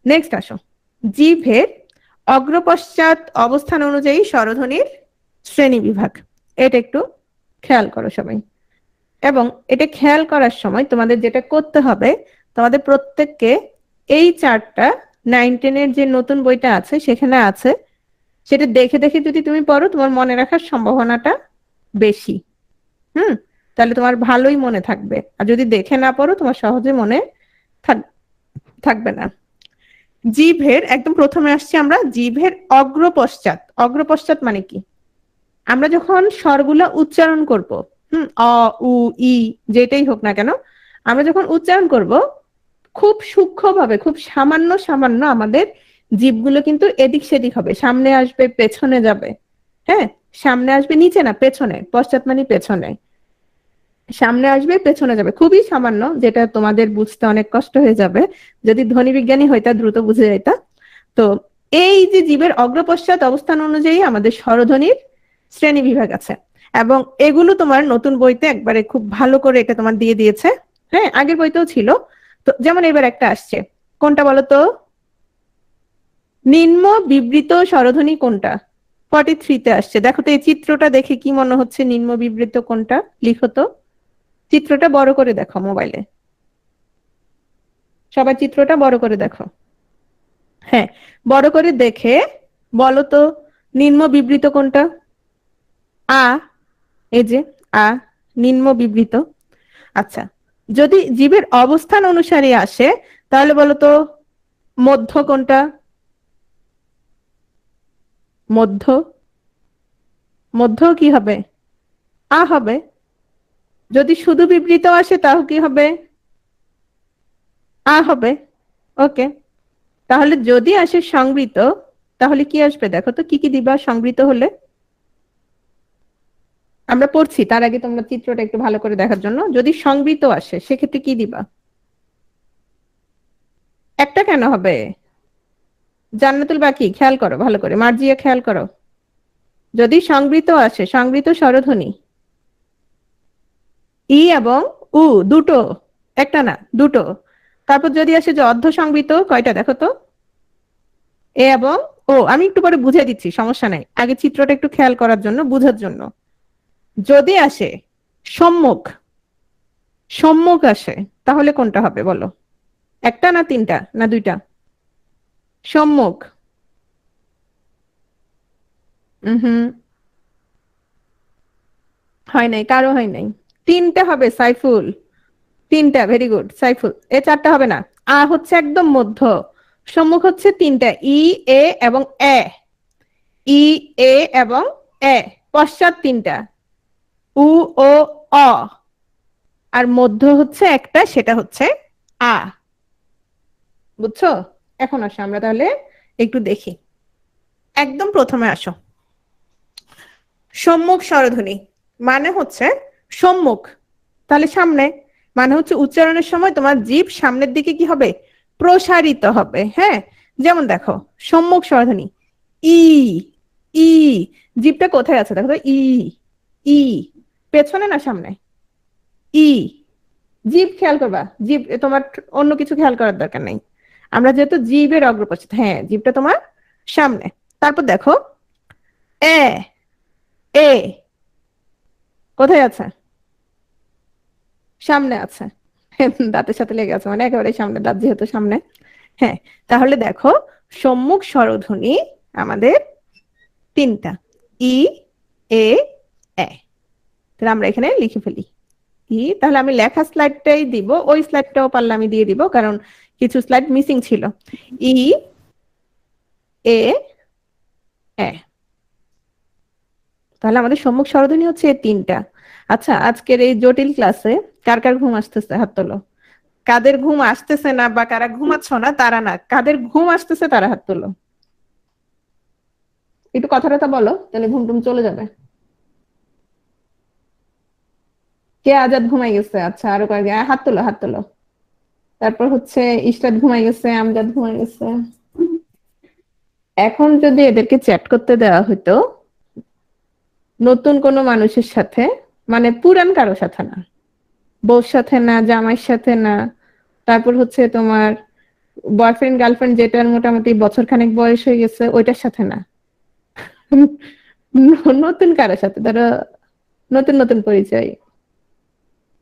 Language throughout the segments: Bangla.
নেক্সট আসো, জিভের অগ্রপশ্চাৎ অবস্থান অনুযায়ী স্বরধ্বনির শ্রেণী বিভাগ। এটা একটু খেয়াল করো সবাই, এবং এটা খেয়াল করার সময় তোমাদের যেটা করতে হবে, তোমাদের প্রত্যেককে এই চার্টটা 9-10 যে নতুন বইটা আছে সেখানে আছে, সেটা দেখে দেখে যদি তুমি পড়ো তোমার মনে রাখার সম্ভাবনাটা বেশি। তাহলে তোমার ভালোই মনে থাকবে, আর যদি দেখে না পড়ো তোমার সহজে মনে থাকবে না। জিভের একদম প্রথমে আসছি আমরা, জিভের অগ্রপশ্চাৎ। অগ্রপশ্চাৎ মানে কি? আমরা যখন স্বরগুলো উচ্চারণ করব, অ উ ই যেটাই হোক না কেন, আমরা যখন উচ্চারণ করব খুব সূক্ষ্মভাবে, খুব সামান্য সামান্য আমাদের জিভগুলো কিন্তু এদিক সেদিক হবে, সামনে আসবে পেছনে যাবে। হ্যাঁ, সামনে আসবে, নিচে না পেছনে, পশ্চাৎ মানে পেছনে, সামনে আসবে পেছনে যাবে, খুবই সামান্য, যেটা তোমাদের বুঝতে অনেক কষ্ট হয়ে যাবে। যদি ধ্বনি বিজ্ঞানী হইতা দ্রুত বুঝে যাইতা। তো এই যে জীবের অগ্রপশ্চাৎ অবস্থান অনুযায়ী আমাদের স্বরধ্বনির শ্রেণী বিভাগ আছে, এবং এগুলো তোমার নতুন বইতে একবারে খুব ভালো করে এটা তোমার দিয়ে দিয়েছে। হ্যাঁ, আগের বইতেও ছিল। তো যেমন এবার একটা আসছে, কোনটা বলতো? নিম্ন বিবৃত স্বরধ্বনি কোনটা? 43-তে আসছে। দেখো তো এই চিত্রটা দেখে কি মনে হচ্ছে নিম্ন বিবৃত কোনটা? লিখো তো, চিত্রটা বড় করে দেখো মোবাইলে, সবাই চিত্রটা বড় করে দেখো। হ্যাঁ, বড় করে দেখে বলো তো নিম্ন বিবৃত কোনটা? আ, এই যে আ, নিম্ন বিবৃত। আচ্ছা, যদি জীবের অবস্থান অনুসারে আসে তাহলে বলো তো মধ্য কোনটা? মধ্য, মধ্য কি হবে? আ হবে। যদি শুধু বিবৃত আসে তাও কি হবে? আ হবে। ওকে, তাহলে যদি আসে সংবৃত তাহলে কি আসবে? দেখো তো কি কি দিবা সংবৃত হলে। আমরা পড়ছি, তার আগে তোমরা চিত্রটা একটু ভালো করে দেখার জন্য, যদি সংবৃত আসে সেক্ষেত্রে কি দিবা? একটা কেন হবে? জান্নাতুল বাকি খেয়াল করো ভালো করে, মার্জিয়া খেয়াল করো, যদি সংবৃত আসে, সংবৃত স্বরধ্বনি ই এবং উ দুটো, একটা না দুটো। তারপর যদি আসে যে অর্ধ সংবৃত, কয়টা দেখো তো? এ এবং ও। আমি একটু পরে বুঝে দিচ্ছি, সমস্যা নাই, আগে চিত্রটা একটু খেয়াল করার জন্য, বুঝার জন্য। যদি আসে সম্মুখ, সম্মুখ আসে তাহলে কোনটা হবে বলো? একটা না তিনটা না দুইটা? সম্মুখ। হুম, হয় নাই, কারো হয় নাই। তিনটা হবে সাইফুল, তিনটা, ভেরি গুড সাইফুল। এ চারটা হবে না। আ হচ্ছে একদম মধ্য, সম্মুখ হচ্ছে তিনটা, ই এ এবং এ, ই এ এবং এ, পশ্চাৎ তিনটা, উ ও অ, আর মধ্য হচ্ছে একটা, সেটা হচ্ছে আ। বুঝছো? এখন আসো আমরা তাহলে একটু দেখি, একদম প্রথমে আসো। সম্মুখ স্বরধ্বনি মানে হচ্ছে সম্মুখ, তাহলে সামনে, মানে হচ্ছে উচ্চারণের সময় তোমার জিভ সামনের দিকে কি হবে? প্রসারিত হবে। হ্যাঁ, যেমন দেখো সম্মুখ স্বরধ্বনি ই, ই, জিভটা কোথায় আছে দেখো তো, ই, ই, পেছনে না সামনে? ই, জিভ খেয়াল করবা, জিভ তোমার অন্য কিছু খেয়াল করার দরকার নেই, আমরা যেহেতু জিভের অগ্রপশ্চাৎ, হ্যাঁ জিভটা তোমার সামনে। তারপর দেখো এ, এ কোথায় আছে? সামনে আছে। দাঁতের সাথে লেগে আছে, মানে একেবারে সামনে, দাঁত যেহেতু সামনে। হ্যাঁ, তাহলে দেখো সম্মুখ স্বরধ্বনি আমাদের তিনটা, ই এ এ। তাহলে আমরা এখানে লিখে ফেলি ই, তাহলে আমি লেখা স্লাইডটাই দিব, ওই স্লাইডটাও পারলে আমি দিয়ে দিব, কারণ কিছু স্লাইড মিসিং ছিল। ই এ এ, তাহলে আমাদের সম্মুখ স্বরধ্বনি হচ্ছে এই তিনটা। আচ্ছা, আজকের এই জটিল ক্লাসে কার কার ঘুম আসতেছে হাত তোলো। কাদের ঘুম আসতেছে না বা কারা ঘুমাচ্ছ না তারা না, কাদের ঘুম আসতেছে তারা হাত তোলো। একটু কথাটা বলো, তাহলে ঘুম টুম চলে যাবে। কে আজাদ ঘুমাই গেছে? আচ্ছা, আরো কয়েকজন হাত তোলো, হাত তোলো। তারপর হচ্ছে ইশরাত ঘুমাই গেছে, আমজাদ ঘুমাই গেছে। এখন যদি এদেরকে চ্যাট করতে দেওয়া হতো নতুন কোনো মানুষের সাথে, মানে পুরান কারো সাথে না, বউর সাথে না, জামাইয়ের সাথে না, তারপর হচ্ছে তোমার বয়ফ্রেন্ড গার্লফ্রেন্ড যেটার মোটামুটি বছর খানেক বয়স হয়ে গেছে ওইটার সাথে না, নতুন কারোর সাথে, ধরো নতুন নতুন পরিচয়।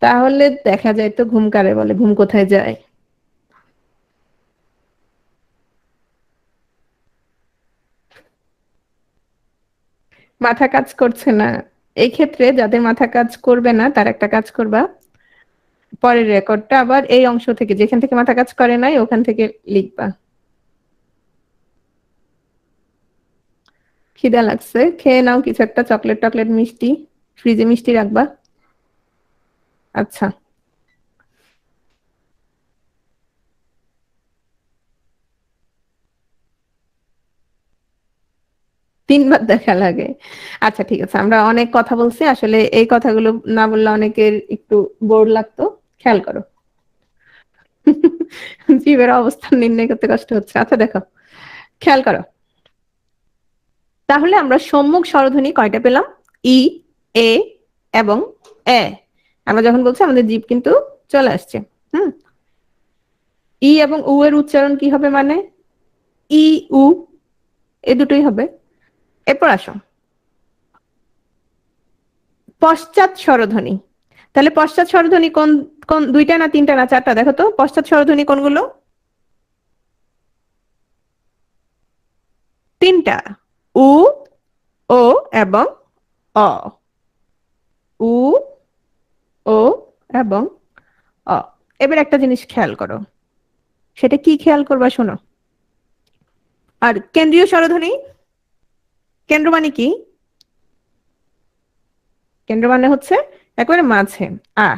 তাহলে দেখা যায় তো ঘুম কারে বলে, ঘুম কোথায় যায়? মাথা কাজ করছে না। এই ক্ষেত্রে যাদের মাথা কাজ করবে না তার একটা কাজ করবা, পরের রেকর্ডটা আবার এই অংশ থেকে, যেখান থেকে মাথা কাজ করে নাই ওখান থেকে লিখবা। খিদা লাগছে, খেয়ে নাও কিছু একটা, চকলেট টকলেট মিষ্টি, ফ্রিজে মিষ্টি রাখবা। আচ্ছা, 3 বার দেখা লাগে। আচ্ছা ঠিক আছে, আমরা অনেক কথা বলছি, আসলে এই কথাগুলো না বললে অনেকের একটু বোর লাগতো। খেয়াল করো। জীবের অবস্থান নির্ণয় করতে কষ্ট হচ্ছে। আচ্ছা দেখো, খেয়াল করো। তাহলে আমরা সম্মুখ স্বরধ্বনি কয়টা পেলাম? ই, এ এবং এ। আমরা যখন বলছি আমাদের জীব কিন্তু চলে আসছে। হুম, ই এবং উ এর উচ্চারণ কি হবে? মানে ই, উ, এ দুটোই হবে। এরপর আসো পশ্চাৎ স্বরধ্বনি। তাহলে পশ্চাৎ স্বরধ্বনি কোন কোন, 2টা না 3টা না 4টা? দেখো তো পশ্চাৎ স্বরধ্বনি কোনগুলো? 3টা। উ, ও এবং অ। উ, ও এবং অ। এবার একটা জিনিস খেয়াল করো, সেটা কি খেয়াল করবা শোনো। আর কেন্দ্রীয় স্বরধ্বনি, কেন্দ্র মানে কি? কেন্দ্র মানে হচ্ছে একেবারে মাঝে, আ।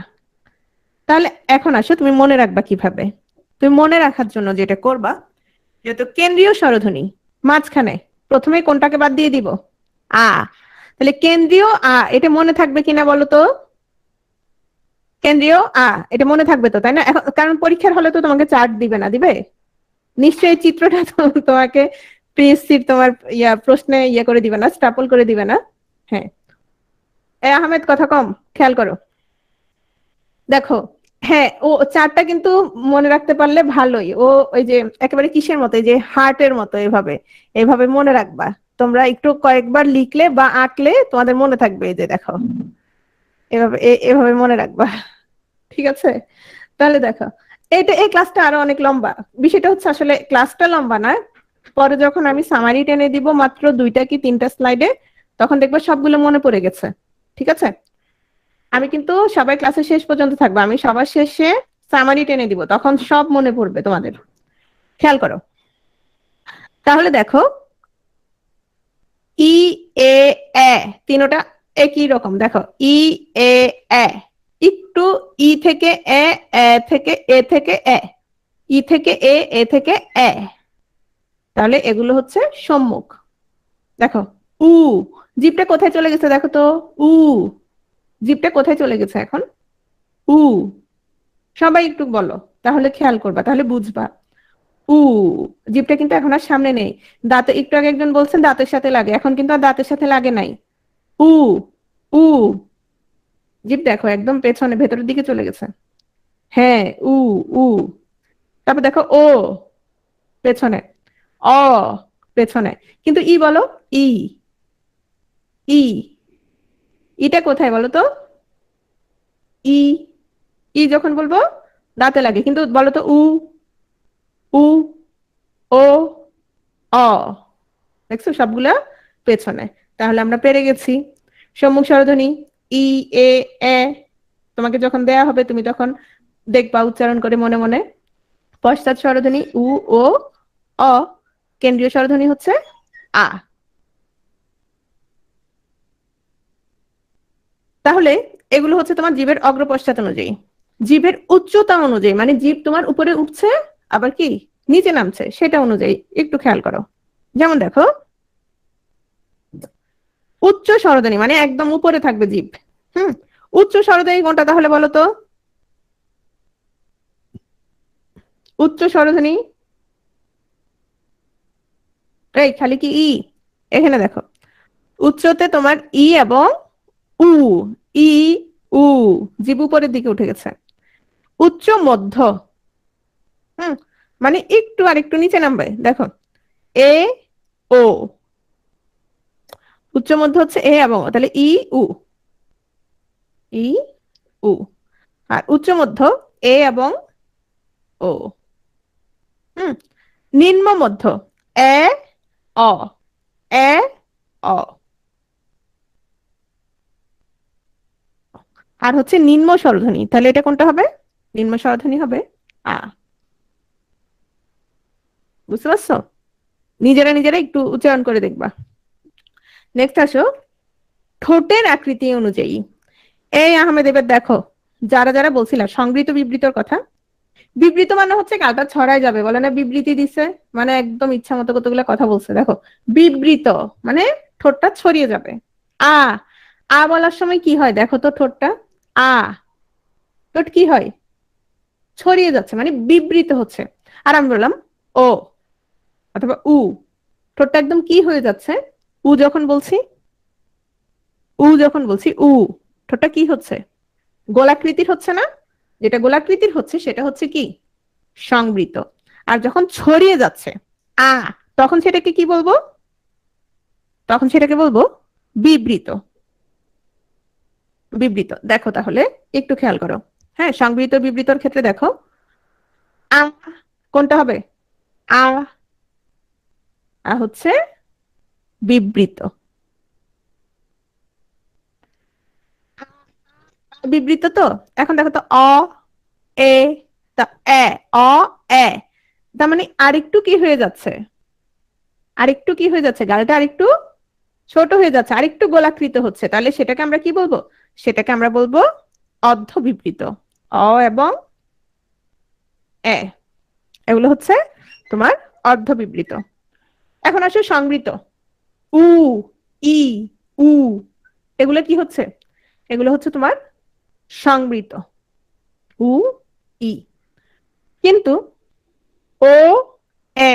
তাহলে এখন আসো, তুমি মনে রাখবা কিভাবে? তুমি মনে রাখার জন্য যেটা করবা, যেহেতু কেন্দ্রীয় স্বরধ্বনি মাঝখানে, প্রথমে কোনটাকে বাদ দিয়ে দিব? আ। তাহলে কেন্দ্রীয় আ, এটা মনে থাকবে কিনা বলো তো? কেন্দ্রীয় আ, এটা মনে থাকবে তো, তাই না? এখন কারণ পরীক্ষার হলে তো তোমাকে চার্ট দিবে না, দিবে? নিশ্চয়ই চিত্রটা তোমাকে পিএসসির তোমার প্রশ্নে করে দিবে না, স্টাপল করে দিবে না। হ্যাঁ, এ আহমেদ কথা কম, খেয়াল করো। দেখো, হ্যাঁ, ও চারটা কিন্তু মনে রাখতে পারলে ভালোই। ও ওই যে একেবারে কিসের মতো, এই যে হার্টের মতো, এভাবে এভাবে মনে রাখবা। তোমরা একটু কয়েকবার লিখলে বা আঁকলে তোমাদের মনে থাকবে। এই যে দেখো, এভাবে এভাবে মনে রাখবা। ঠিক আছে? তাহলে দেখো, এই ক্লাসটা আরো অনেক লম্বা। বিষয়টা হচ্ছে আসলে ক্লাসটা লম্বা না, পরে যখন আমি সামারি টেনে দিব মাত্র 2টা কি 3টা স্লাইডে, তখন দেখবা সবগুলো মনে পড়ে গেছে। ঠিক আছে? আমি কিন্তু সবাই ক্লাসের শেষ পর্যন্ত থাকবো, আমি সবার শেষে সামারি টেনে দিব, তখন সব মনে পড়বে তোমাদের। খেয়াল করো। তাহলে দেখো, ই, এ, এ, তিনোটা একই রকম। দেখো, ই, এ, এ, একটু ই থেকে এ, এ থেকে এ থেকে এ, ই থেকে এ থেকে এ। তাহলে এগুলো হচ্ছে সম্মুখ। দেখো, উ, জিভটা কোথায় চলে গেছে দেখো তো? উ, জিভটা কোথায় চলে গেছে এখন? উ, সবাই একটু বলো, তাহলে খেয়াল করবা, তাহলে বুঝবা। উ, জিভটা কিন্তু এখন আর সামনে নেই। দাঁতে একটু আগে একজন বলছেন দাঁতের সাথে লাগে, এখন কিন্তু আর দাঁতের সাথে লাগে নাই। উ, উ, জিভ দেখো একদম পেছনে ভেতরের দিকে চলে গেছে। হ্যাঁ, উ, উ। তারপর দেখো, ও পেছনে, অ পেছনে, কিন্তু ই বলো, ই, ই, ইটা কোথায় বলো তো? ই, ই যখন বলবো দাঁতে লাগে, কিন্তু বলো তো উ, উ, ও, অ। দেখছো সবগুলা পেছনে। তাহলে আমরা পেরে গেছি। সম্মুখ স্বরধ্বনি ই, এ, এ, তোমাকে যখন দেয়া হবে তুমি তখন দেখবা উচ্চারণ করে মনে মনে। পশ্চাৎ স্বরধ্বনি উ, ও, অ। কেন্দ্রীয় স্বরধ্বনি হচ্ছে আ। তাহলে এগুলো হচ্ছে তোমার জীবের অগ্রপশ্চাৎ অনুযায়ী। জীবের উচ্চতা অনুযায়ী, মানে জীব তোমার উপরে উঠছে আবার কি নিচে নামছে, সেটা অনুযায়ী একটু খেয়াল করো। যেমন দেখো, উচ্চ স্বরধ্বনি মানে একদম উপরে থাকবে জীব। হুম, উচ্চ স্বরধ্বনি কোনটা তাহলে বলো তো? উচ্চ স্বরধ্বনি, এই খালি কি ই? এখানে দেখো, উচ্চতে তোমার ই এবং উ, ই, উ, জীব উপরের দিকে উঠে গেছে। উচ্চ মধ্য, হুম, মানে একটু আরেকটু নিচে নামবে, দেখো এ ও, উচ্চ মধ্য হচ্ছে এ এবং ও, তাহলে ই উ, ই উ, আর উচ্চ মধ্য এ এবং ও। হুম, নিম্ন মধ্য এ অ, এ অ, আর হচ্ছে নিম্ন স্বরধ্বনি, তাহলে এটা কোনটা হবে? নিম্ন স্বরধ্বনি হবে আ। বুঝতে পারছো? নিজেরা নিজেরা একটু উচ্চারণ করে দেখবা। নেক্সট আসো, ঠোঁটের আকৃতি অনুযায়ী। এই আহমেদ, এবার দেখো, যারা যারা বলছিলাম সংবৃত বিবৃতর কথা, বিবৃত মানে হচ্ছে কালটা ছড়াই যাবে, বলে না বিবৃতি দিছে, মানে একদম ইচ্ছা মতো কতগুলো কথা বলছে। দেখো বিবৃত মানে ঠোঁটটা ছড়িয়ে যাবে। আ, আ বলার সময় কি হয় দেখো তো, ঠোঁটটা আ, ঠোঁট কি হয়? ছড়িয়ে যাচ্ছে, মানে বিবৃত হচ্ছে। আর আমি বললাম ও অথবা উ, ঠোঁটটা একদম কি হয়ে যাচ্ছে? উ যখন বলছি, উ যখন বলছি উ, ঠোঁটটা কি হচ্ছে? গোলাকৃতির হচ্ছে না? যেটা গোলাকৃতির হচ্ছে সেটা হচ্ছে কি? সংবৃত। আর যখন ছড়িয়ে যাচ্ছে আ, তখন সেটাকে কি বলবো? তখন সেটাকে বলবো বিবৃত। বিবৃত, দেখো তাহলে একটু খেয়াল করো। হ্যাঁ, সংবৃত বিবৃতর ক্ষেত্রে দেখো আ কোনটা হবে? আ, হচ্ছে বিবৃত। বিবৃত তো। এখন দেখো তো অ এ, তা এ, অ এ, তার মানে আরেকটু কি হয়ে যাচ্ছে? আরেকটু কি হয়ে যাচ্ছে? গালটা আরেকটু ছোট হয়ে যাচ্ছে, আরেকটু গোলাকৃত হচ্ছে, তাহলে সেটাকে আমরা কি বলবো? সেটাকে আমরা বলবো অর্ধ বিবৃত। অ এবং এ, এগুলো হচ্ছে তোমার অর্ধ বিবৃত। এখন আসো সংবৃত। উ, ই, উ, এগুলো কি হচ্ছে? এগুলো হচ্ছে তোমার সংবৃত। উ, ই। কিন্তু ও এ,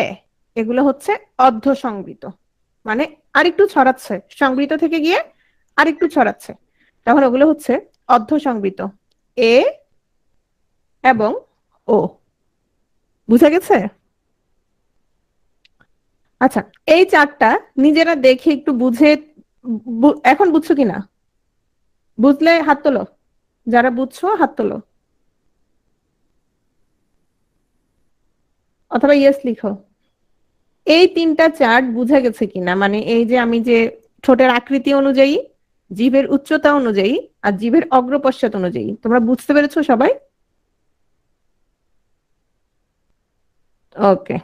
এগুলো হচ্ছে অর্ধ সংবৃত, মানে আরেকটু ছড়াচ্ছে, সংবৃত থেকে গিয়ে আরেকটু ছড়াচ্ছে, তখন ওগুলো হচ্ছে অর্ধ সংবৃত। এ এবং ও। বুঝা গেছে? আচ্ছা, এই চারটা নিজেরা দেখে একটু বুঝে, এখন বুঝছো কিনা? বুঝলে হাত তোলো, যারা বুঝছো হাত তোলো, অথবা ইয়েস লিখো। এই তিনটা চার্ট বুঝা গেছে কিনা, মানে এই যে আমি যে ঠোঁটের আকৃতি অনুযায়ী, জিভের উচ্চতা অনুযায়ী, আর জিভের অগ্রপশ্চাৎ অনুযায়ী, তোমরা বুঝতে পেরেছো সবাই? ওকে,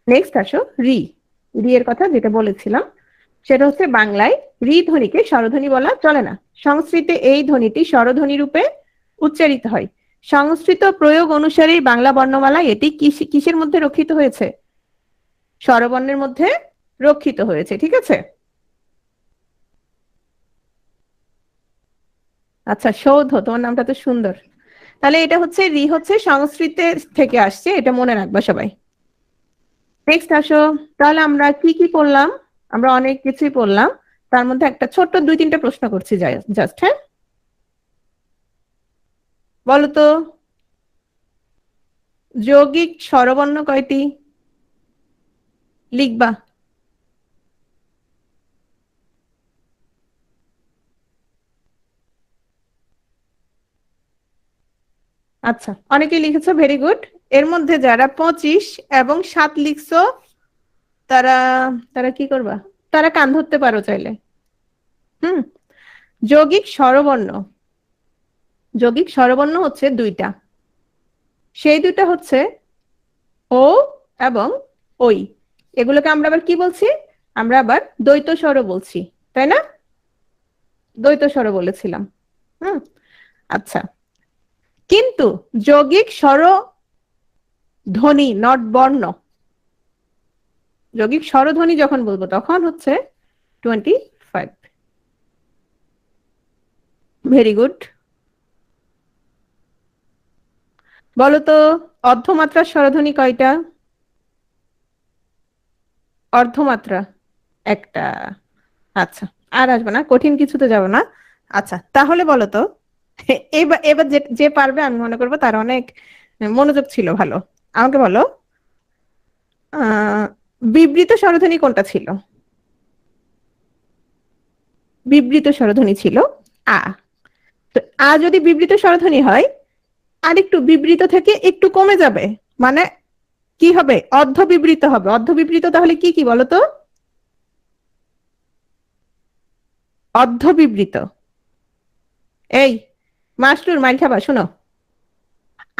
নেক্সট আসো রি। রি এর কথা যেটা বলেছিলাম সেটা হচ্ছে বাংলায় রি ধ্বনিকে স্বরধ্বনি বলা চলে না। সংস্কৃতে এই ধ্বনিটি স্বরধ্বনি রূপে উচ্চারিত হয়। সংস্কৃত প্রয়োগ অনুসারে বাংলা বর্ণমালা এটি কিসের মধ্যে রক্ষিত হয়েছে? স্বরবর্ণের মধ্যে রক্ষিত হয়েছে, ঠিক আছে। আচ্ছা সৌধ, তোমার নামটা তো সুন্দর। তাহলে এটা হচ্ছে রি, হচ্ছে সংস্কৃতে থেকে আসছে, এটা মনে রাখবা সবাই। নেক্সট আসো, তাহলে আমরা কি কি পড়লাম? আমরা অনেক কিছুই পড়লাম, তার মধ্যে একটা ছোট্ট দুই তিনটা প্রশ্ন করছি জাস্ট। হ্যাঁ, বলো তো, যৌগিক স্বরবর্ণ কয়টি? লিখবা। আচ্ছা, অনেকেই লিখেছো, ভেরি গুড। এর মধ্যে যারা 25 এবং 7 লিখছো, তারা তারা কি করবা? তারা কান ধরতে পারো চাইলে। হুম, যৌগিক স্বরবর্ণ, যৌগিক স্বরবর্ণ হচ্ছে দুইটা, সেই দুইটা হচ্ছে ও এবং ওই। এগুলোকে আমরা আবার কি বলছি? আমরা আবার দ্বৈত স্বর বলছি, তাই না? দ্বৈত স্বর বলেছিলাম। হুম, আচ্ছা, কিন্তু যৌগিক স্বর ধ্বনি, নট বর্ণ, যৌগিক স্বরধ্বনি যখন বলবো তখন হচ্ছে 25। Very good. বলতো, অর্ধমাত্রার স্বরধ্বনি কয়টা? অর্ধমাত্রা একটা। আচ্ছা, আর আসবো না, কঠিন কিছুতে যাব না। আচ্ছা তাহলে বলো তো, এবার এবার যে যে পারবে আমি মনে করবো তার অনেক মনোযোগ ছিল ভালো। আমাকে বলো, বিবৃত স্বরধ্বনি কোনটা ছিল? বিবৃত স্বরধ্বনি ছিল আ। তো আ যদি বিবৃত স্বরধ্বনি হয়, আর একটু বিবৃত থেকে একটু কমে যাবে, মানে কি হবে? অর্ধ বিবৃত হবে। অর্ধ বিবৃত তাহলে কি কি বলতো? অর্ধ বিবৃত। এই মাস্টুর মাইল খাবা, শোনো।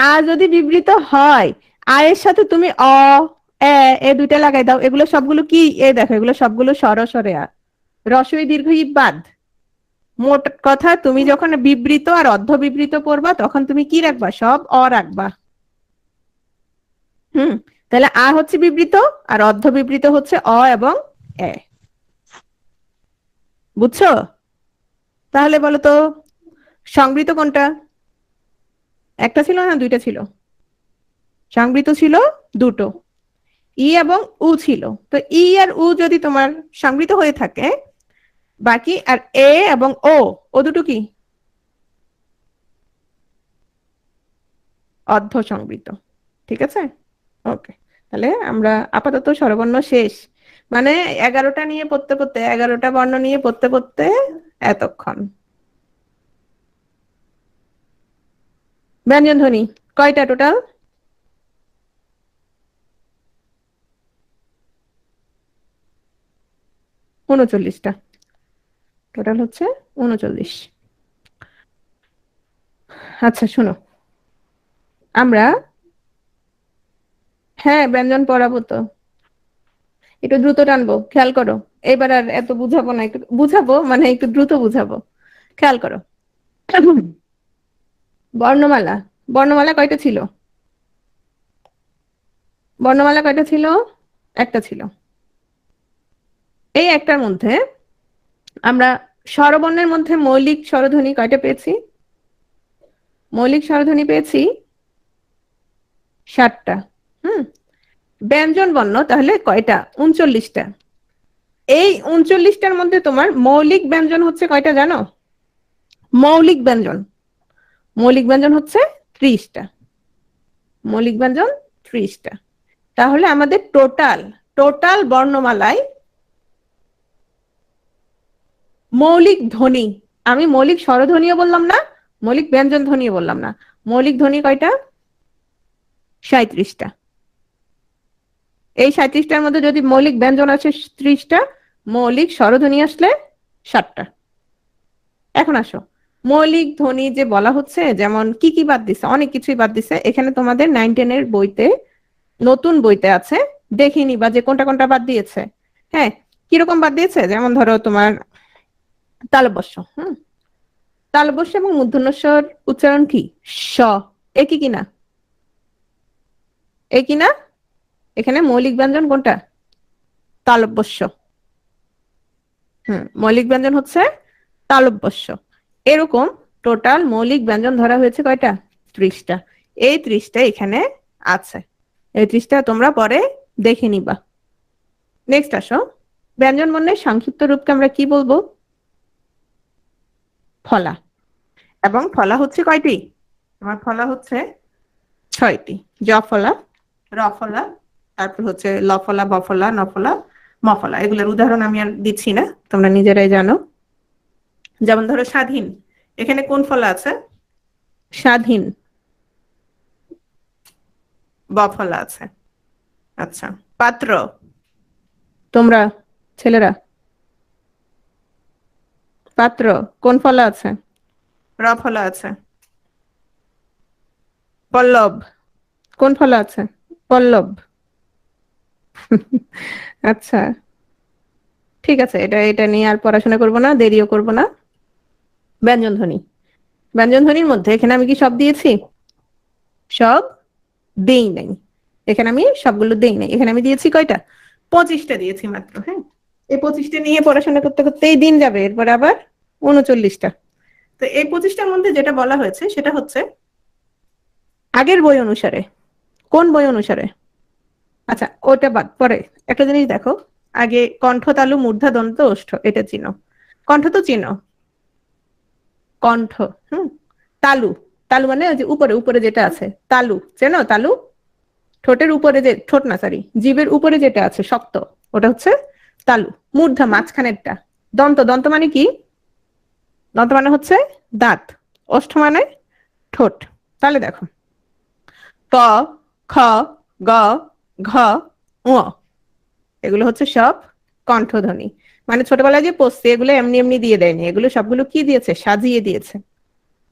আ যদি বিবৃত হয়, আ এর সাথে তুমি অ, এ দুইটা লাগাই দাও। এগুলো সবগুলো কি? এ দেখো, এগুলো সবগুলো স্বরে আ। রস্বই দীর্ঘ ই বাদ। মোট কথা, তুমি যখন বিবৃত আর অর্ধ বিবৃত পড়বা, তখন তুমি কি রাখবা? সব অ রাখবা। হুম। তাহলে আ হচ্ছে বিবৃত, আর অর্ধ বিবৃত হচ্ছে অ এবং এ। বুঝছো? তাহলে বলো তো, সংবৃত কোনটা? একটা ছিল না দুইটা ছিল? সংবৃত ছিল দুটো, ই এবং উ ছিল। তো ই আর উ যদি তোমার সংবৃত হয়ে থাকে, বাকি আর এ এবং ও, ও দুটো কি? অর্ধ সংবৃত। ঠিক আছে, ওকে। তাহলে আমরা আপাতত স্বরবর্ণ শেষ, মানে 11টা নিয়ে পড়তে পড়তে, 11টা বর্ণ নিয়ে পড়তে পড়তে এতক্ষণ। ব্যঞ্জন ধ্বনি কয়টা টোটাল? 39টা। টোটাল হচ্ছে 39। আচ্ছা শোনো, আমরা, হ্যাঁ ব্যঞ্জন পড়াবো তো। একটু দ্রুত টানবো, খেয়াল করো। এবার আর এত বুঝাবো না, একটু বুঝাবো মানে একটু দ্রুত বুঝাবো। খেয়াল করো। বর্ণমালা, বর্ণমালা কয়টা ছিল? বর্ণমালা কয়টা ছিল? একটা ছিল। এই একটার মধ্যে আমরা স্বরবর্ণের মধ্যে মৌলিক স্বরধ্বনি কয়টা পেয়েছি? মৌলিক স্বরধ্বনি পেয়েছি 7টা। হুম। ব্যঞ্জন বর্ণ তাহলে কয়টা? 39টা। এই 39টার মধ্যে তোমার মৌলিক ব্যঞ্জন হচ্ছে কয়টা জানো? মৌলিক ব্যঞ্জন, মৌলিক ব্যঞ্জন হচ্ছে 30টা। মৌলিক ব্যঞ্জন 30টা। তাহলে আমাদের টোটাল, টোটাল বর্ণমালায় মৌলিক ধ্বনি, আমি মৌলিক স্বরধ্বনিও বললাম না, মৌলিক ব্যঞ্জন ধ্বনিও বললাম না, মৌলিক ধ্বনি কয়টা? 37টা। এই 37টার মধ্যে যদি মৌলিক ব্যঞ্জন আছে 30টা, মৌলিক স্বরধ্বনি আসলে 7টা। এখন আসো, মৌলিক ধ্বনি যে বলা হচ্ছে, যেমন কি কি বাদ দিছে? অনেক কিছুই বাদ দিছে। এখানে তোমাদের 9-10 এর বইতে, নতুন বইতে আছে, দেখে নিবা যে কোনটা কোনটা বাদ দিয়েছে। হ্যাঁ, কিরকম বাদ দিয়েছে? যেমন ধরো তোমার তালব্য, হুম, তালব্য এবং মূর্ধন্যস্বর উচ্চারণ কি? স। একই কিনা? একই না? এখানে মৌলিক ব্যঞ্জন কোনটা? তালব্য। হুম, মৌলিক ব্যঞ্জন হচ্ছে তালব্য। এরকম টোটাল মৌলিক ব্যঞ্জন ধরা হয়েছে কয়টা? 30টা। এই 30টা এখানে আছে। এই 30টা তোমরা পরে দেখে নিবা। নেক্সট আসো, ব্যঞ্জন বর্ণের সংক্ষিপ্ত রূপকে আমরা কি বলবো? ফলা। এবং ফলা হচ্ছে কয়টি? তোমার ফলা হচ্ছে 6টি। জ ফলা, র ফলা, তারপর হচ্ছে ল ফলা, ব ফলা, ন ফলা, ম ফলা। এগুলোর উদাহরণ আমি আর দিচ্ছি না, তোমরা নিজেরাই জানো। যেমন ধরো স্বাধীন, এখানে কোন ফলা আছে? স্বাধীন। ব ফলা আছে। আচ্ছা। পাত্র, তোমরা ছেলেরা, পাত্র কোন ফলা আছে? র ফলা আছে। পল্লব কোন ফলা আছে? পল্লব। আচ্ছা, ঠিক আছে, এটা এটা নিয়ে আর পড়াশোনা করবো না, দেরিও করবো না। ব্যঞ্জন ধ্বনি, ব্যঞ্জন ধ্বনির মধ্যে এখানে আমি কি সব দিয়েছি? সব দেই নাই। এখানে আমি সবগুলো দেই নাই। এখানে আমি দিয়েছি কয়টা? 25টা দিয়েছি মাত্র। হ্যাঁ, এই 25টা নিয়ে পড়াশোনা করতে করতেই দিন যাবে, এরপর আবার 39টা। তো এই 25টার মধ্যে যেটা বলা হয়েছে সেটা হচ্ছে আগের বই অনুসারে। কোন বই অনুসারে? আচ্ছা, ওটা বাদ, পরে একটা জিনিস দেখো। আগে কণ্ঠ, তালু, মূর্ধা, দন্ত, ওষ্ঠ, এটা চিনো। কণ্ঠ তো চিনো, কণ্ঠ। হুম। তালু, তালু মানে ওই যে উপরে উপরে যেটা আছে, তালু চেনো? তালু, ঠোঁটের উপরে যে, ঠোঁট না সরি, জিভের উপরে যেটা আছে শক্ত, ওটা হচ্ছে তালু। মূর্ধা মাঝখানেরটা। দন্ত, দন্ত মানে কি? দন্ত মানে হচ্ছে দাঁত। ওষ্ঠ মানে ঠোঁট। তাহলে দেখো, ক, খ, গ, ঘ, ঙ, এগুলো হচ্ছে সব কণ্ঠধ্বনি। মানে ছোটবেলায় যে পড়ছে এগুলো এমনি এমনি দিয়ে দেয়নি, এগুলো সবগুলো কি দিয়েছে? সাজিয়ে দিয়েছে।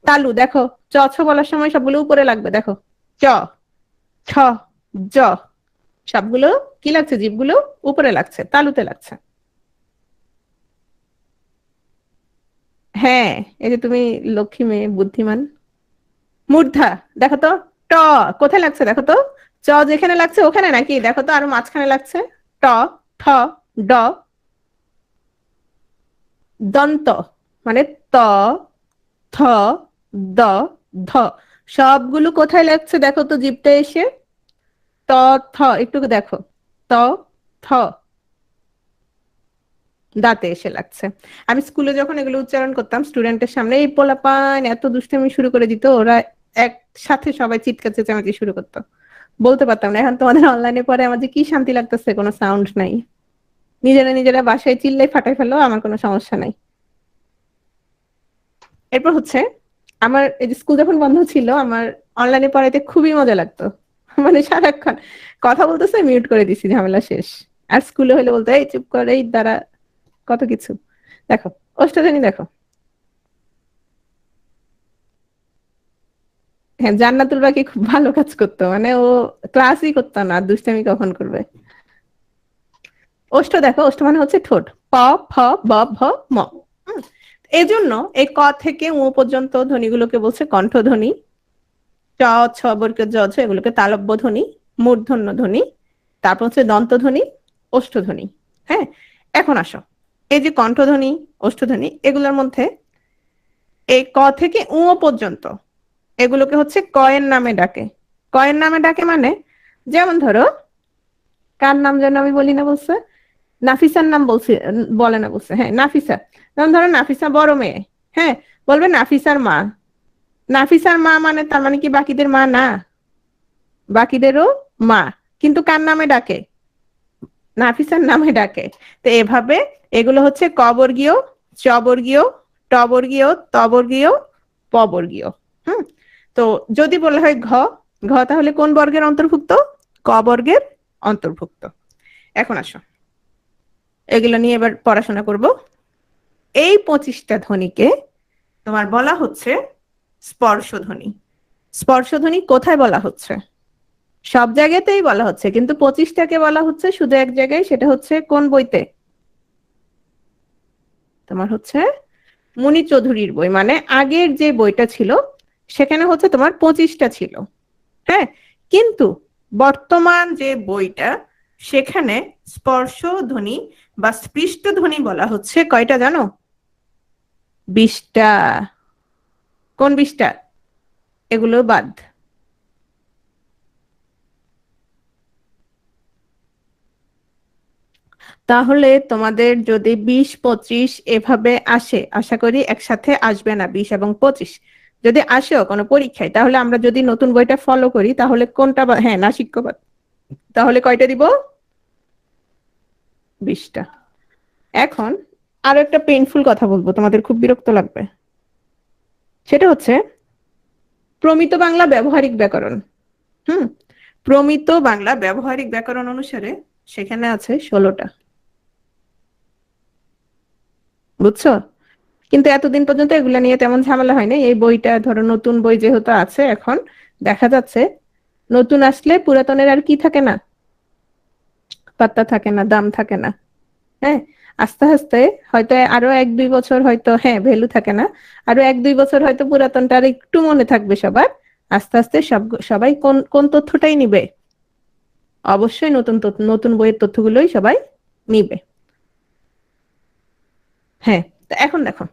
তালু দেখো, চ ছ বলার সময় সবগুলো উপরে লাগবে, দেখো চ, ছ, জ, সবগুলো কি লাগছে? জিভগুলো উপরে লাগছে, তালুতে লাগছে। হ্যাঁ, এই যে তুমি লক্ষ্মী মেয়ে, বুদ্ধিমান। মূর্ধা দেখো তো, ট কোথায় লাগছে দেখো তো, চ যেখানে লাগছে ওখানে নাকি? দেখো তো আরো মাঝখানে লাগছে। ট, ঠ, ড। দন্ত মানে ত, থ, দ, ধ, সবগুলো কোথায় লাগছে দেখো তো জিভটা এসে? ত, থ, একটু দেখো, ত, থ, দাঁতে এসে লাগছে। আমি স্কুলে যখন এগুলো উচ্চারণ করতাম স্টুডেন্টের সামনে, এই পোলাপান এত দুষ্টামি শুরু করে দিত, ওরা একসাথে সবাই চিৎকার চেঁচামেচি শুরু করতো। বলতে পারতাম না। এখন তোমাদের অনলাইনে পরে আমার যে কি শান্তি লাগতেছে, কোনো সাউন্ড নাই। নিজেরা নিজেরা বাসায় চিল্লাই ফাটাই ফেলো, আমার কোনো সমস্যা নাই। এরপর হচ্ছে, আমার এই যে স্কুল যখন বন্ধ ছিল, আমার অনলাইনে পড়াইতে খুবই মজা লাগতো। মানে সারাক্ষণ কথা বলতেছে, মিউট করে দিছি, ঝামেলা শেষ। আর স্কুলে হলে বলতো এই চুপ করে, এই দ্বারা কত কিছু। দেখো, অষ্টধ্বনি দেখো। হ্যাঁ, জান্নাতুল বাকি খুব ভালো কাজ করতো, মানে ও ক্লাসই করতো না, দুষ্টামি কখন করবে। ওষ্ঠ দেখো, ওষ্ঠ মানে হচ্ছে ঠোঁট। প, ফ, ব, ভ, ম। এই জন্য এই ক থেকে উ পর্যন্ত ধ্বনিগুলোকে বলছে কণ্ঠধ্বনি। চ, ছ বর্গ, জ, ঝ এগুলোকে তালব্য ধ্বনি, মূর্ধন্য ধ্বনি, তারপর হচ্ছে দন্তধ্বনি, ওষ্ঠধ্বনি। হ্যাঁ, এখন আসো, এই যে কণ্ঠধ্বনি, ওষ্ঠধ্বনি, এগুলোর মধ্যে এই ক থেকে উ পর্যন্ত এগুলোকে হচ্ছে কয়ের নামে ডাকে। কয়ের নামে ডাকে মানে, যেমন ধরো, কার নাম যেন আমি বলি না বলছে, নাফিসার নাম বলছে, বলে না বলছে, হ্যাঁ নাফিসা। যেমন ধরো নাফিসা বড় মেয়ে, হ্যাঁ, বলবে নাফিসার মা। নাফিসার মা মানে তার মানে কি বাকিদের মা না? বাকিদেরও মা, কিন্তু কার নামে ডাকে? নাফিসার নামে ডাকে। তো এভাবে এগুলো হচ্ছে ক বর্গীয়, চ বর্গীয়, ট বর্গীয়, ত বর্গীয়, প বর্গীয়। হুম। তো যদি বলা হয় ঘ, ঘ তাহলে কোন বর্গের অন্তর্ভুক্ত? ক বর্গের অন্তর্ভুক্ত। এখন আসো, এগুলো নিয়ে এবার পড়াশোনা করব। এই 25টা ধ্বনিকে তোমার বলা হচ্ছে স্পর্শধ্বনি। স্পর্শধ্বনি কোথায় বলা হচ্ছে? সব জায়গাতেই বলা হচ্ছে, কিন্তু 25টাকে বলা হচ্ছে শুধু এক জায়গায়, সেটা হচ্ছে কোন বইতে? তোমার হচ্ছে মুনি চৌধুরীর বই, মানে আগের যে বইটা ছিল সেখানে হচ্ছে তোমার 25টা ছিল। হ্যাঁ, কিন্তু বর্তমান যে বইটা, সেখানে স্পর্শ ধ্বনি বা স্পৃষ্ট ধ্বনি বলা হচ্ছে কয়টা জানো? 20টা। কোন 20টা? এগুলো বাদ। তাহলে তোমাদের যদি 20, 25 এভাবে আসে, আশা করি একসাথে আসবে না 20 এবং 25। যদি আসেও কোনো পরীক্ষায়, তাহলে আমরা যদি নতুন বইটা ফলো করি তাহলে কোনটা হ্যাঁ নাসিক্যবাদ, তাহলে কয়টা দিব? 20টা। এখন আরো একটা পেইনফুল কথা বলবো, তোমাদের খুব বিরক্ত লাগবে। সেটা হচ্ছে প্রমিত বাংলা ব্যবহারিক ব্যাকরণ। হুম। প্রমিত বাংলা ব্যবহারিক ব্যাকরণ অনুসারে সেখানে আছে 16টা। বুঝছো? কিন্তু এতদিন পর্যন্ত এগুলা নিয়ে তেমন ঝামেলা হয়নি। এই বইটা ধরো নতুন বই যেহেতু আছে, এখন দেখা যাচ্ছে নতুন আসলে পুরাতনের আর কি থাকে না, পাত্তা থাকে না, দাম থাকে না। হ্যাঁ, আস্তে আস্তে হয়তো আরো 1-2 বছর হয়তো হ্যাঁ ভ্যালু থাকে না, আরো 1-2 বছর হয়তো পুরাতনটা আর একটু মনে থাকবে সবার। আস্তে আস্তে সবাই কোন কোন তথ্যটাই নিবে? অবশ্যই নতুন নতুন বইয়ের তথ্যগুলোই সবাই নিবে। হ্যাঁ, তো এখন দেখো,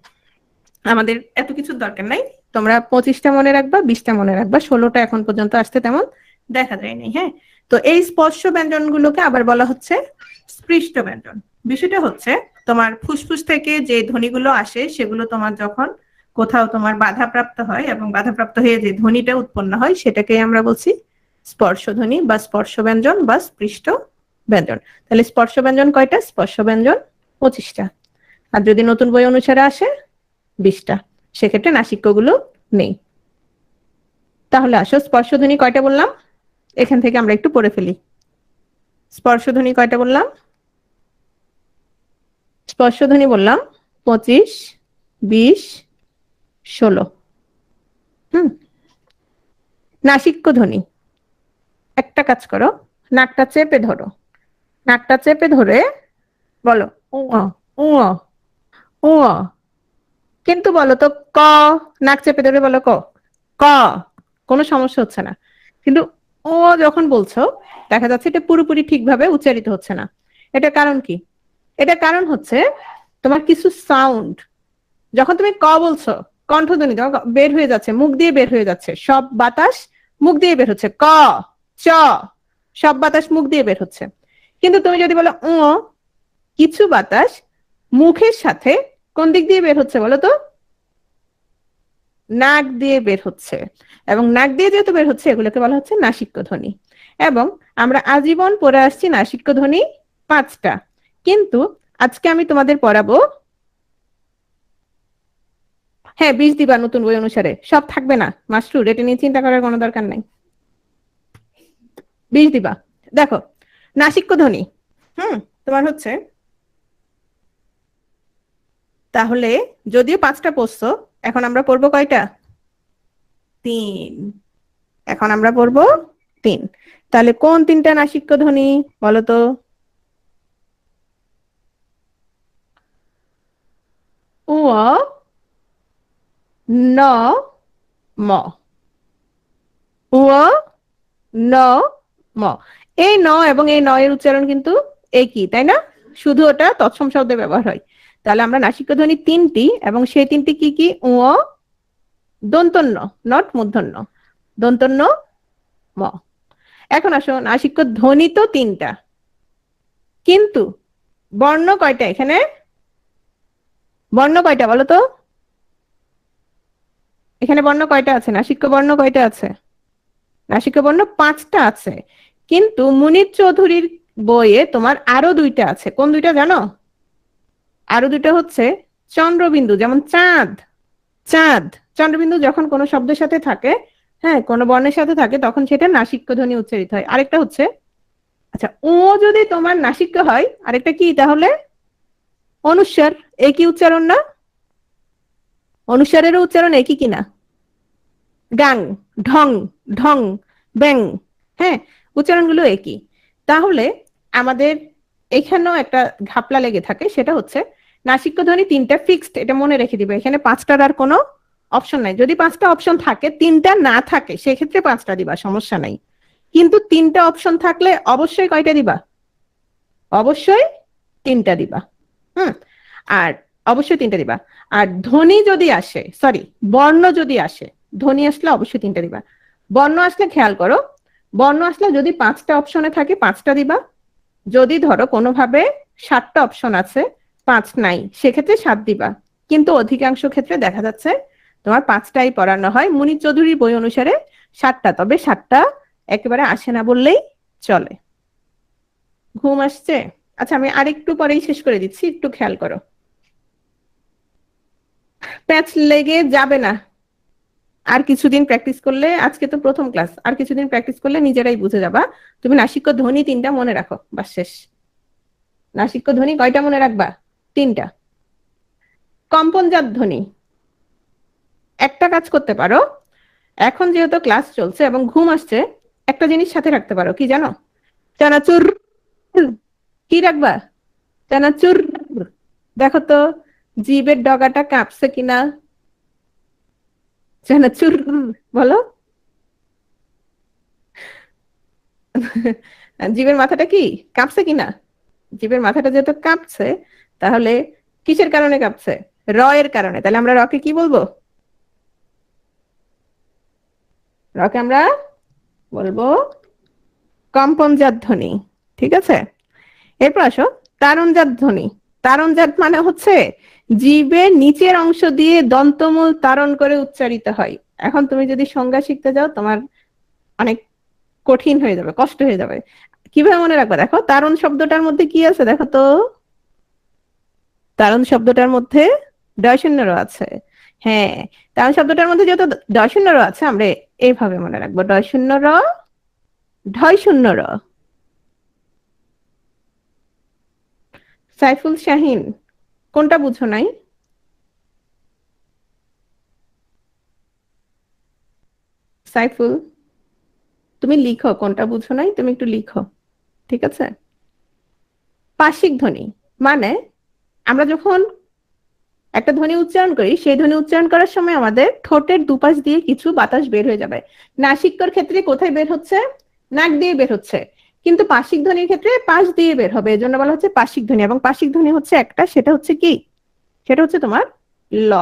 আমাদের এত কিছুর দরকার নাই। তোমরা 25টা মনে রাখবা, 20টা মনে রাখবা, 16টা এখন পর্যন্ত আসতে তেমন দেখা যায়নি। হ্যাঁ, তো এই স্পর্শ ব্যঞ্জন গুলোকে আবার বলা হচ্ছে স্পৃষ্ট ব্যঞ্জন। বিষয়টা হচ্ছে, তোমার ফুসফুস থেকে যে ধ্বনিগুলো আসে সেগুলো তোমার যখন কোথাও তোমার বাধাপ্রাপ্ত হয় এবং বাধাপ্রাপ্ত হয়ে যে ধ্বনিটা উৎপন্ন হয় সেটাকে আমরা বলছি স্পর্শধ্বনি বা স্পর্শ ব্যঞ্জন বা স্পৃষ্ট ব্যঞ্জন। তাহলে স্পর্শ ব্যঞ্জন কয়টা? স্পর্শ ব্যঞ্জন 25টা। আর যদি নতুন বই অনুসারে আসে 20টা। সেক্ষেত্রে নাসিক্যগুলো নেই। তাহলে আসো স্পর্শধ্বনি কয়টা বললাম, এখান থেকে আমরা একটু পড়ে ফেলি। স্পর্শধ্বনি কয়টা বললাম? স্পর্শধ্বনি বললাম 25, 20, 16। নাসিক্য ধ্বনি, একটা কাজ করো, নাকটা চেপে ধরো, নাকটা চেপে ধরে বলো উ আ, উ আ, উ আ। কিন্তু বলো তো ক, নাক চেপে ধরে বলো ক, ক, কোনো সমস্যা হচ্ছে না। কিন্তু ও যখন বলছো দেখা যাচ্ছে এটা পুরোপুরি ঠিকভাবে উচ্চারিত হচ্ছে না। এটা কারণ কি? এটা কারণ হচ্ছে তোমার কিছু সাউন্ড, যখন তুমি ক বলছো কণ্ঠধ্বনি তোমার বের হয়ে যাচ্ছে, মুখ দিয়ে বের হয়ে যাচ্ছে, সব বাতাস মুখ দিয়ে বের হচ্ছে, ক, চ, সব বাতাস মুখ দিয়ে বের হচ্ছে। কিন্তু তুমি যদি বলো উ, কিছু বাতাস মুখের সাথে কোন দিক দিয়ে বের হচ্ছে বলো তো? নাক দিয়ে বের হচ্ছে। এবং নাক দিয়ে যেহেতু বের হচ্ছে এগুলোকে বলা হচ্ছে নাসিক্য ধ্বনি। এবং আমরা আজীবন পড়ে আসছি নাসিক্য ধ্বনি 5টা, কিন্তু আজকে আমি তোমাদের পড়াবো, হ্যাঁ 20 দিবা নতুন বই অনুসারে, সব থাকবে না মাস্টুর, এটা নিয়ে চিন্তা করার কোনো দরকার নাই। 20 দিবা। দেখো নাসিক্য ধ্বনি, তোমার হচ্ছে, তাহলে যদিও 5টা পড়ছো, এখন আমরা পড়বো কয়টা? 3। এখন আমরা পড়বো 3। তাহলে কোন 3টা নাসিক্য ধ্বনি বলো তো? উ, ন, ম। উ, ন, ম। এই ন এবং এই ন এর উচ্চারণ কিন্তু একই, তাই না? শুধু ওটা তৎসম শব্দে ব্যবহার হয়। তাহলে আমরা নাসিক্য ধ্বনি 3টি, এবং সেই 3টি কি কি? উ, দন্তন্য, নট মূর্ধন্য, দন্তন্য ম। এখন আসো নাসিক্য ধ্বনি তো 3টা, কিন্তু বর্ণ কয়টা এখানে? বর্ণ কয়টা বলো তো? এখানে বর্ণ কয়টা আছে? নাসিক্য বর্ণ কয়টা আছে? নাসিক্য বর্ণ 5টা আছে, কিন্তু মুনির চৌধুরীর বইয়ে তোমার আরো 2টা আছে। কোন 2টা জানো? আরো 2টা হচ্ছে চন্দ্রবিন্দু, যেমন চাঁদ, চাঁদ। চন্দ্রবিন্দু যখন কোনো শব্দের সাথে থাকে, হ্যাঁ কোনো বর্ণের সাথে থাকে, তখন সেটা নাসিক্য ধ্বনি উচ্চারিত হয়। আরেকটা হচ্ছে, আচ্ছা ও যদি তোমার নাসিক্য হয়, আরেকটা কি তাহলে? অনুস্বার। একই উচ্চারণ না? অনুস্বারেরও উচ্চারণ একই কিনা? গাং, ঢং, ঢং, ব্যাং, হ্যাঁ উচ্চারণগুলো একই। তাহলে আমাদের এখানেও একটা ঘাপলা লেগে থাকে, সেটা হচ্ছে নাসিক্য ধ্বনি 3টা ফিক্সড, এটা মনে রেখে দিবে। এখানে 5টার আর কোনো অপশন নাই। যদি 5টা অপশন থাকে, 3টা না থাকে, সেক্ষেত্রে 5টা দিবা, সমস্যা নাই। কিন্তু 3টা অপশন থাকলে অবশ্যই কয়টা দিবা? অবশ্যই 3টা দিবা। হুম। আর অবশ্যই 3টা দিবা। আর ধ্বনি যদি আসে, সরি বর্ণ যদি আসে, ধ্বনি আসলে অবশ্যই 3টা দিবা। বর্ণ আসলে খেয়াল করো, বর্ণ আসলে যদি 5টা অপশনে থাকে 5টা দিবা। যদি ধরো কোনোভাবে 7টা অপশন আছে, 5 নাই, সেক্ষেত্রে 7 দিবা। কিন্তু অধিকাংশ ক্ষেত্রে দেখা যাচ্ছে তোমার 5টাই পড়ানো হয়। মুনির চৌধুরীর বই অনুসারে 7টা, তবে 7টা একেবারে আসে না বললেই চলে। ঘুম আসছে? আচ্ছা আমি আরেকটু পরেই শেষ করে দিচ্ছি, একটু খেয়াল করো। প্যাচ লেগে যাবে না, আর কিছুদিন প্র্যাকটিস করলে, আজকে তো প্রথম ক্লাস, আর কিছুদিন প্র্যাকটিস করলে নিজেরাই বুঝে যাবা। তুমি নাসিক্য ধ্বনি 3টা মনে রাখো, বাস শেষ। নাসিক্য ধ্বনি কয়টা মনে রাখবা? 3টা। কম্পনজাত ধ্বনি, একটা কাজ করতে পারো, এখন যেহেতু ক্লাস চলছে এবং ঘুম আসছে, একটা জিনিস সাথে রাখতে পারো, কি জানো? চানাচুর। কি রাখবা? চানাচুর। দেখো তো জিভের ডগাটা কাঁপছে কিনা। চানাচুর বলো। জিভের মাথাটা কি কাঁপছে কিনা? জিভের মাথাটা যেহেতু কাঁপছে, তাহলে কিসের কারণে কাঁপছে? র এর কারণে। তাহলে আমরা রকে কি বলবো? রকে আমরা বলবো কম্পনজাত ধ্বনি। ঠিক আছে, এরপর আসো তারণজাত ধ্বনি। তারণজাত মানে হচ্ছে জিভের নিচের অংশ দিয়ে দন্তমূল তারণ করে উচ্চারিত হয়। এখন তুমি যদি সংজ্ঞা শিখতে যাও, তোমার অনেক কঠিন হয়ে যাবে, কষ্ট হয়ে যাবে। কিভাবে মনে রাখবা? দেখো তারুণ শব্দটার মধ্যে কি আছে দেখো তো, তারুণ শব্দটার মধ্যে ডয় শূন্য র আছে। হ্যাঁ, তারুণ শব্দটার মধ্যে যেহেতু ডয় শূন্য র আছে, আমরা এইভাবে মনে রাখবো, ডয় শূন্য র, ঢয় শূন্য র। সাইফুল শাহিন, কোনটা বুঝো নাই? সাইফুল, তুমি লিখো, কোনটা বুঝো নাই তুমি একটু লিখো, ঠিক আছে? পাশিক ধ্বনি মানে আমরা যখন একটা ধ্বনি উচ্চারণ করি, সেই ধ্বনি উচ্চারণ করার সময় আমাদের ঠোঁটের দুপাশ দিয়ে কিছু বাতাস বের হয়ে যাবে। নাসিক্যর ক্ষেত্রে কোথায় বের হচ্ছে? নাক দিয়ে বের হচ্ছে। কিন্তু পাশিক ধ্বনির ক্ষেত্রে পাশ দিয়ে বের হবে, এজন্য বলা হচ্ছে পাশিক ধ্বনি। এবং পাশিক ধ্বনি হচ্ছে একটা, সেটা হচ্ছে কি? সেটা হচ্ছে তোমার ল।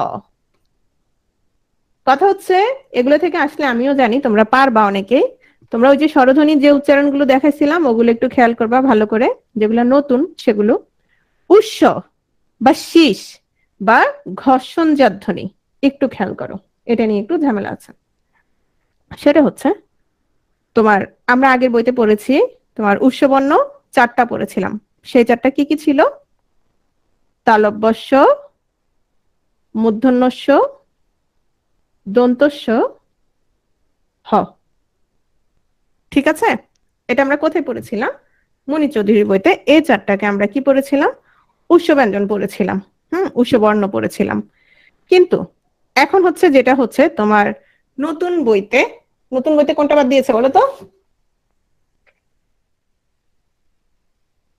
কথা হচ্ছে এগুলো থেকে আসলে আমিও জানি তোমরা পারবা অনেকেই। তোমরা ওই যে স্বরধ্বনির যে উচ্চারণগুলো দেখাইছিলাম ওগুলো একটু খেয়াল করবা ভালো করে, যেগুলো নতুন সেগুলো। উৎস বা শীষ বা ঘর্ষণজাত ধ্বনি একটু খেয়াল করো, এটা নিয়ে একটু ঝামেলা আছে। সেটা হচ্ছে তোমার, আমরা আগের বইতে পড়েছি, তোমার উৎসবর্ণ চারটা পড়েছিলাম। সেই চারটা কি কি ছিল? তালব্যস্য, মূর্ধন্যস্য, দন্তস্য, হ। ঠিক আছে? এটা আমরা কোথায় পড়েছিলাম? মনি চৌধুরীর বইতে। এই চারটাকে আমরা কি পড়েছিলাম? উৎসব্যঞ্জন পড়েছিলাম। উৎসবর্ণ পড়েছিলাম। কিন্তু এখন হচ্ছে যেটা হচ্ছে তোমার নতুন বইতে, নতুন বইতে কোনটা বাদ দিয়েছে বলো তো?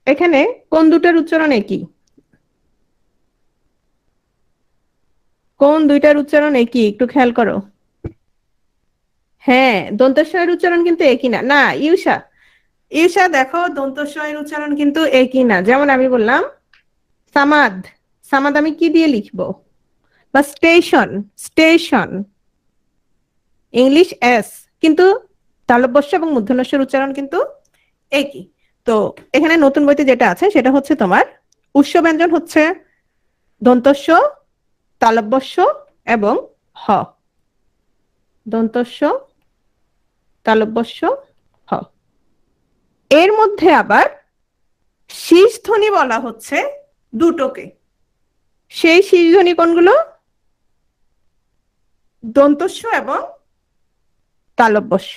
এখানে কোন দুটার উচ্চারণ একই? কোন দুইটার উচ্চারণ একই একটু খেয়াল করো। হ্যাঁ, দন্তস্বয়ের উচ্চারণ কিন্তু একই না। না, ইউষা, ইউষা দেখো দন্তস্বয়ের উচ্চারণ কিন্তু একই না। যেমন আমি বললাম সামাদ, সামাদ আমি কি দিয়ে লিখবো? বা স্টেশন, স্টেশন, ইংলিশ এস, কিন্তু তালব্যস্য এবং মূর্ধন্যস্যের উচ্চারণ কিন্তু একই। তো এখানে নতুন বইতে যেটা আছে সেটা হচ্ছে তোমার উৎস ব্যঞ্জন হচ্ছে দন্তস্য, তালব্যস্য এবং হ। দন্তস্য, তালব্যস্য, হ। এর মধ্যে আবার শীষ ধ্বনি বলা হচ্ছে দুটোকে। সেই শীষ ধ্বনি কোনগুলো? দন্তস্য এবং তালব্যস্য।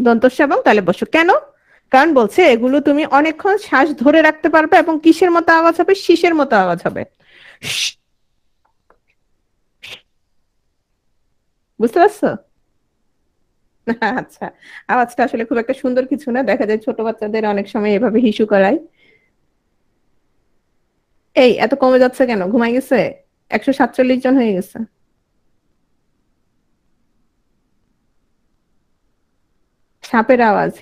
দন্তস্য এবং তালব্যস্য কেন? কারণ বলছে এগুলো তুমি অনেকক্ষণ শ্বাস ধরে রাখতে পারবে এবং কিসের মতো আওয়াজ হবে? শীষের মতো আওয়াজ হবে। বুঝতে পারছো? আচ্ছা, আওয়াজটা আসলে খুব একটা সুন্দর কিছু না, দেখা যায় ছোট বাচ্চাদের অনেক সময় এভাবে হিসু করায়। এই এত কমে যাচ্ছে কেন? ঘুমাই গেছে? 147 জন হয়ে গেছে। সাপের আওয়াজ।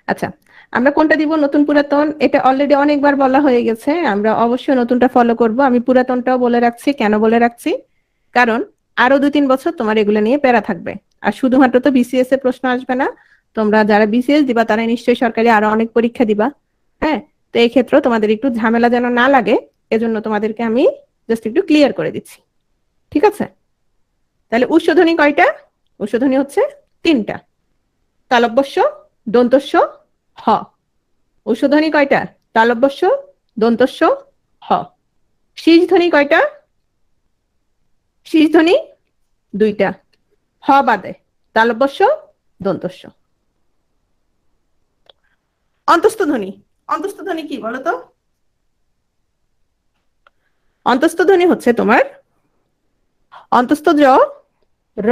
আচ্ছা, আমরা কোনটা দিব, নতুন পুরাতন? এটা অলরেডি অনেকবার বলা হয়ে গেছে, আমরা অবশ্যই নতুনটা ফলো করব। আমি পুরাতনটাও বলে রাখছি, কেন বলে রাখছি? কারণ আরো 2-3 বছর তোমার এগুলো নিয়ে প্যারা থাকবে। আর শুধুমাত্র তো বিসিএস এর প্রশ্ন আসবে না, তোমরা যারা বিসিএস দিবা তারা নিশ্চয়ই সরকারি আরো অনেক পরীক্ষা দিবা। হ্যাঁ, তো এই ক্ষেত্রে তোমাদের একটু ঝামেলা যেন না লাগে, এজন্য তোমাদেরকে আমি জাস্ট একটু ক্লিয়ার করে দিচ্ছি। ঠিক আছে? তাহলে উৎসধ্বনি কয়টা? উৎসধ্বনি হচ্ছে 3টা। তালব্যস্য, দন্তস্য, হ। উৎসধ্বনি কয়টা? তালব্যস্য, দন্তস্য, হ। শীষ ধ্বনি কয়টা? শীষ ধ্বনি 2টা, হ বাদে, তালব্যস্য, দন্তস্য। অন্তস্থ ধ্বনি, অন্তস্থ ধ্বনি কি বলতো? অন্তস্থ ধ্বনি হচ্ছে তোমার অন্তস্থ জ, র,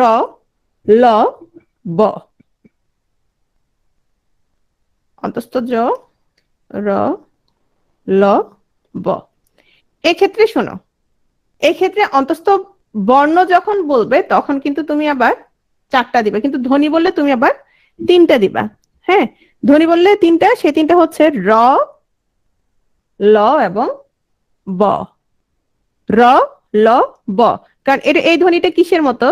ল, ব। অন্তস্থ জ, র, ল, ব। এক্ষেত্রে শোনো, এক্ষেত্রে অন্তস্থ বর্ণ যখন বলবে তখন কিন্তু তুমি আবার 4টা দিবে, কিন্তু ধ্বনি বললে তুমি আবার 3টা দিবা। হ্যাঁ, ধ্বনি বললে 3টা, সেই 3টা হচ্ছে র, ল এবং ব। র, ল, ব। কারণ এটা, এই ধ্বনিটা কিসের মতো?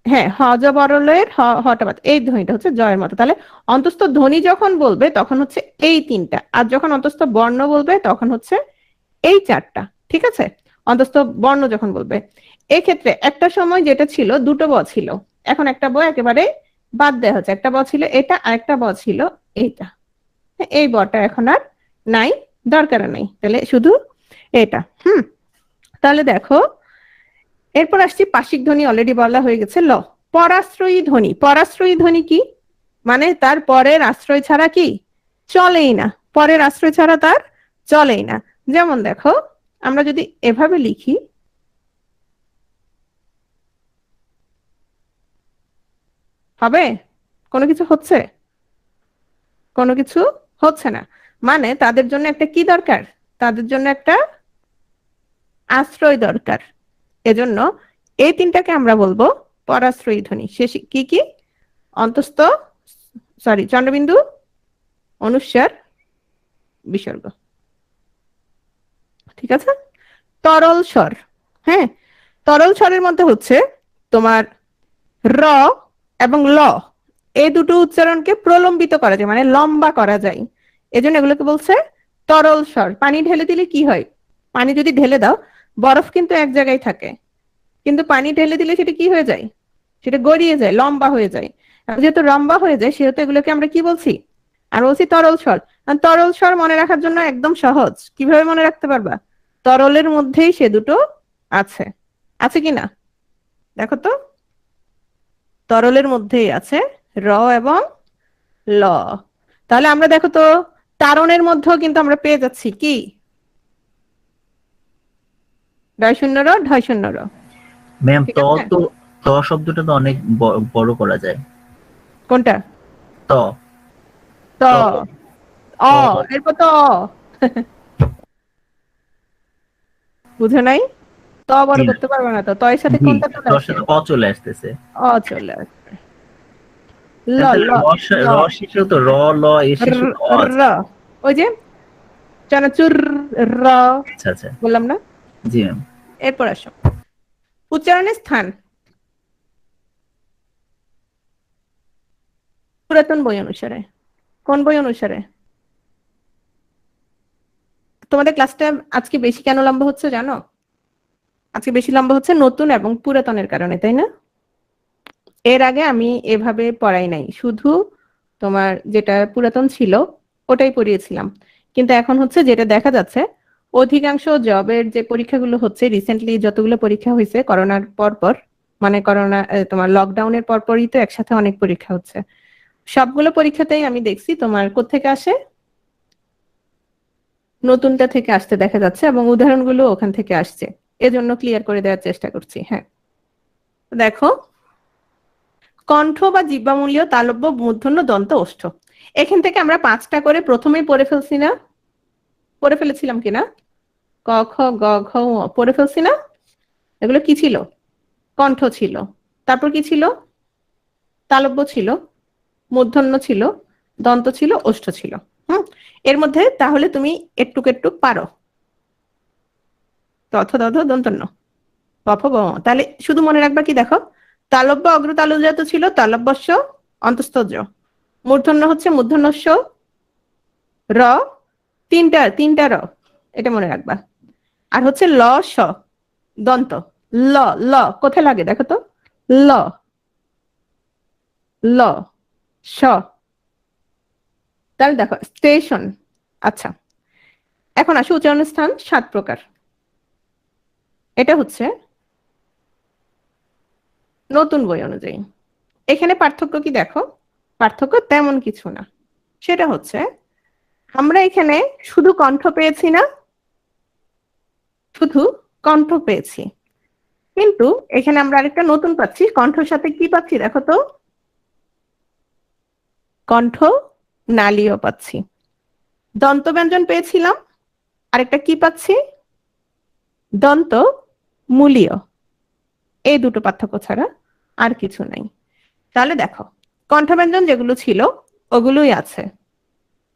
হ্যাঁ, হ জ বড়লের হটা বাদ, এই ধ্বনিটা হচ্ছে জয়ের মতো। তাহলে অন্তস্থ ধ্বনি যখন বলবে তখন হচ্ছে এই 3টা, আর যখন অন্তস্থ বর্ণ বলবে তখন হচ্ছে এই 4টা। ঠিক আছে, অন্তস্থ বর্ণ যখন বলবে। এক্ষেত্রে একটা সময় যেটা ছিল দুটো ব ছিল, এখন একটা ব একেবারে বাদ দেওয়া হচ্ছে। একটা ব ছিল এটা, আর একটা ব ছিল এইটা। এই বটা এখন আর নাই, দরকার নাই, তাহলে শুধু এটা। তাহলে দেখো, এরপর আসছি পার্শ্বিক ধ্বনি, অলরেডি বলা হয়ে গেছে। ল, পরাশ্রয়ী ধ্বনি। পরাশ্রয়ী ধ্বনি কি মানে? তার পরের আশ্রয় ছাড়া কি চলেই না, পরের আশ্রয় ছাড়া তার চলেই না। যেমন দেখো, আমরা যদি এভাবে লিখি, হবে? কোনো কিছু হচ্ছে? কোনো কিছু হচ্ছে না। মানে তাদের জন্য একটা কি দরকার? তাদের জন্য একটা আশ্রয় দরকার। এজন্য এই তিনটাকে আমরা বলবো পরাশ্রয়ী ধ্বনি। শেষ কি কি? অন্তস্থ, সরি, চন্দ্রবিন্দু, অনুস্বার, বিসর্গ। ঠিক আছে? তরল স্বর, হ্যাঁ, তরল স্বরের মধ্যে হচ্ছে তোমার র এবং ল, এই দুটো উচ্চারণকে প্রলম্বিত করা যায়, মানে লম্বা করা যায়। এজন্য এগুলোকে বলছে তরল স্বর। পানি ঢেলে দিলে কি হয়? পানি যদি ঢেলে দাও, বরফ কিন্তু এক জায়গায় থাকে, কিন্তু পানি ঢেলে দিলে সেটা কি হয়ে যায়? সেটা গড়িয়ে যায়, লম্বা হয়ে যায়। যেহেতু লম্বা হয়ে যায়, সেহেতু এগুলোকে আমরা কি বলছি? আর বলছি তরল স্বর। আর তরল স্বর মনে রাখার জন্য একদম সহজ। কিভাবে মনে রাখতে পারবা? তরলের মধ্যেই সে দুটো আছে, আছে কি না দেখো তো। তরলের মধ্যেই আছে র এবং ল। তাহলে আমরা দেখো তো, তারণের মধ্যেও কিন্তু আমরা পেয়ে যাচ্ছি কি? ডয় শূন্য র, ঢয় শূন্য র। ম্যাম ঠিক ত আছে? তো, ত শব্দটা তো অনেক বড় করা যায়। কোনটা? ত, ত, ত, অ, ত। এরপর তো অ। বুঝো নাই? ত বড় জি না, করতে পারবে না তো, ত এর সাথে জি, কোনটা চলে তোর আসে? সাথে অ চলে আসতেছে। অ চলে আসবে। ল, তাহলে ল, ল, র শেষেও তো র, ল এর র, শেষে তো অ র, আছে। ওই যে চানাচুর, র, আচ্ছা আচ্ছা, বললাম না? জি ম্যাম। এরপর আসো উচ্চারণের স্থান। পুরাতন বই অনুসারে। কোন বই অনুসারে? তোমাদের ক্লাসটা আজকে বেশি কেন লম্বা হচ্ছে জানো? আজকে বেশি লম্বা হচ্ছে নতুন এবং পুরাতনের কারণে, তাই না? এর আগে আমি এভাবে পড়াই নাই, শুধু তোমার যেটা পুরাতন ছিল ওটাই পড়িয়েছিলাম। কিন্তু এখন হচ্ছে যেটা দেখা যাচ্ছে, অধিকাংশ জবের যে পরীক্ষাগুলো হচ্ছে, রিসেন্টলি যতগুলো পরীক্ষা হয়েছে করোনার পর পর, মানে করোনা তোমার লকডাউনের পর পরই তো একসাথে অনেক পরীক্ষা হচ্ছে। সবগুলো পরীক্ষাতেই আমি দেখছি তোমার কোত্থেকে আসে, নতুনটা থেকে আসতে দেখা যাচ্ছে, এবং উদাহরণগুলো ওখান থেকে আসছে। এজন্য ক্লিয়ার করে দেওয়ার চেষ্টা করছি। হ্যাঁ, দেখো, কণ্ঠ বা জিহ্বামূলীয়, তালব্য, মূর্ধন্য, দন্ত, ওষ্ঠ। এখান থেকে আমরা 5টা করে প্রথমেই পড়ে ফেলছি না? পড়ে ফেলেছিলাম কিনা? ক, খ, গ, ঘ, ঙ পড়ে ফেলছি না? এগুলো কি ছিল? কণ্ঠ ছিল। তারপর কি ছিল? তালব্য ছিল, মূর্ধন্য ছিল, দন্ত ছিল, ওষ্ঠ ছিল। এর মধ্যে তাহলে তুমি একটুক একটুক পারো। তথ, দধ, দন্তন্য, পফ, ব। তাহলে শুধু মনে রাখবা কি দেখো, তালব্য অগ্রতালুজাত ছিল তালব্যস্য অন্তস্তজ, মূর্ধন্য হচ্ছে মূর্ধন্যস্য র, তিনটা তিনটা র, এটা মনে রাখবা। আর হচ্ছে ল, স, দন্ত। ল, ল কোথায় লাগে দেখো তো? ল, ল, স। তাহলে দেখো স্টেশন। আচ্ছা, এখন আসো উচ্চারণের স্থান 7 প্রকার। এটা হচ্ছে নতুন বই অনুযায়ী। এখানে পার্থক্য কি দেখো? পার্থক্য তেমন কিছু না। সেটা হচ্ছে, আমরা এখানে শুধু কণ্ঠ পেয়েছি না? শুধু কণ্ঠ পেয়েছি, কিন্তু এখানে আমরা আরেকটা নতুন পাচ্ছি। কণ্ঠের সাথে কি পাচ্ছি দেখো তো? কণ্ঠ নালীয় পাচ্ছি। দন্ত ব্যঞ্জন পেয়েছিলাম, আরেকটা কি পাচ্ছি? দন্ত মূলীয়। এই দুটো পার্থক্য ছাড়া আর কিছু নাই। তাহলে দেখো, কণ্ঠ ব্যঞ্জন যেগুলো ছিল ওগুলোই আছে,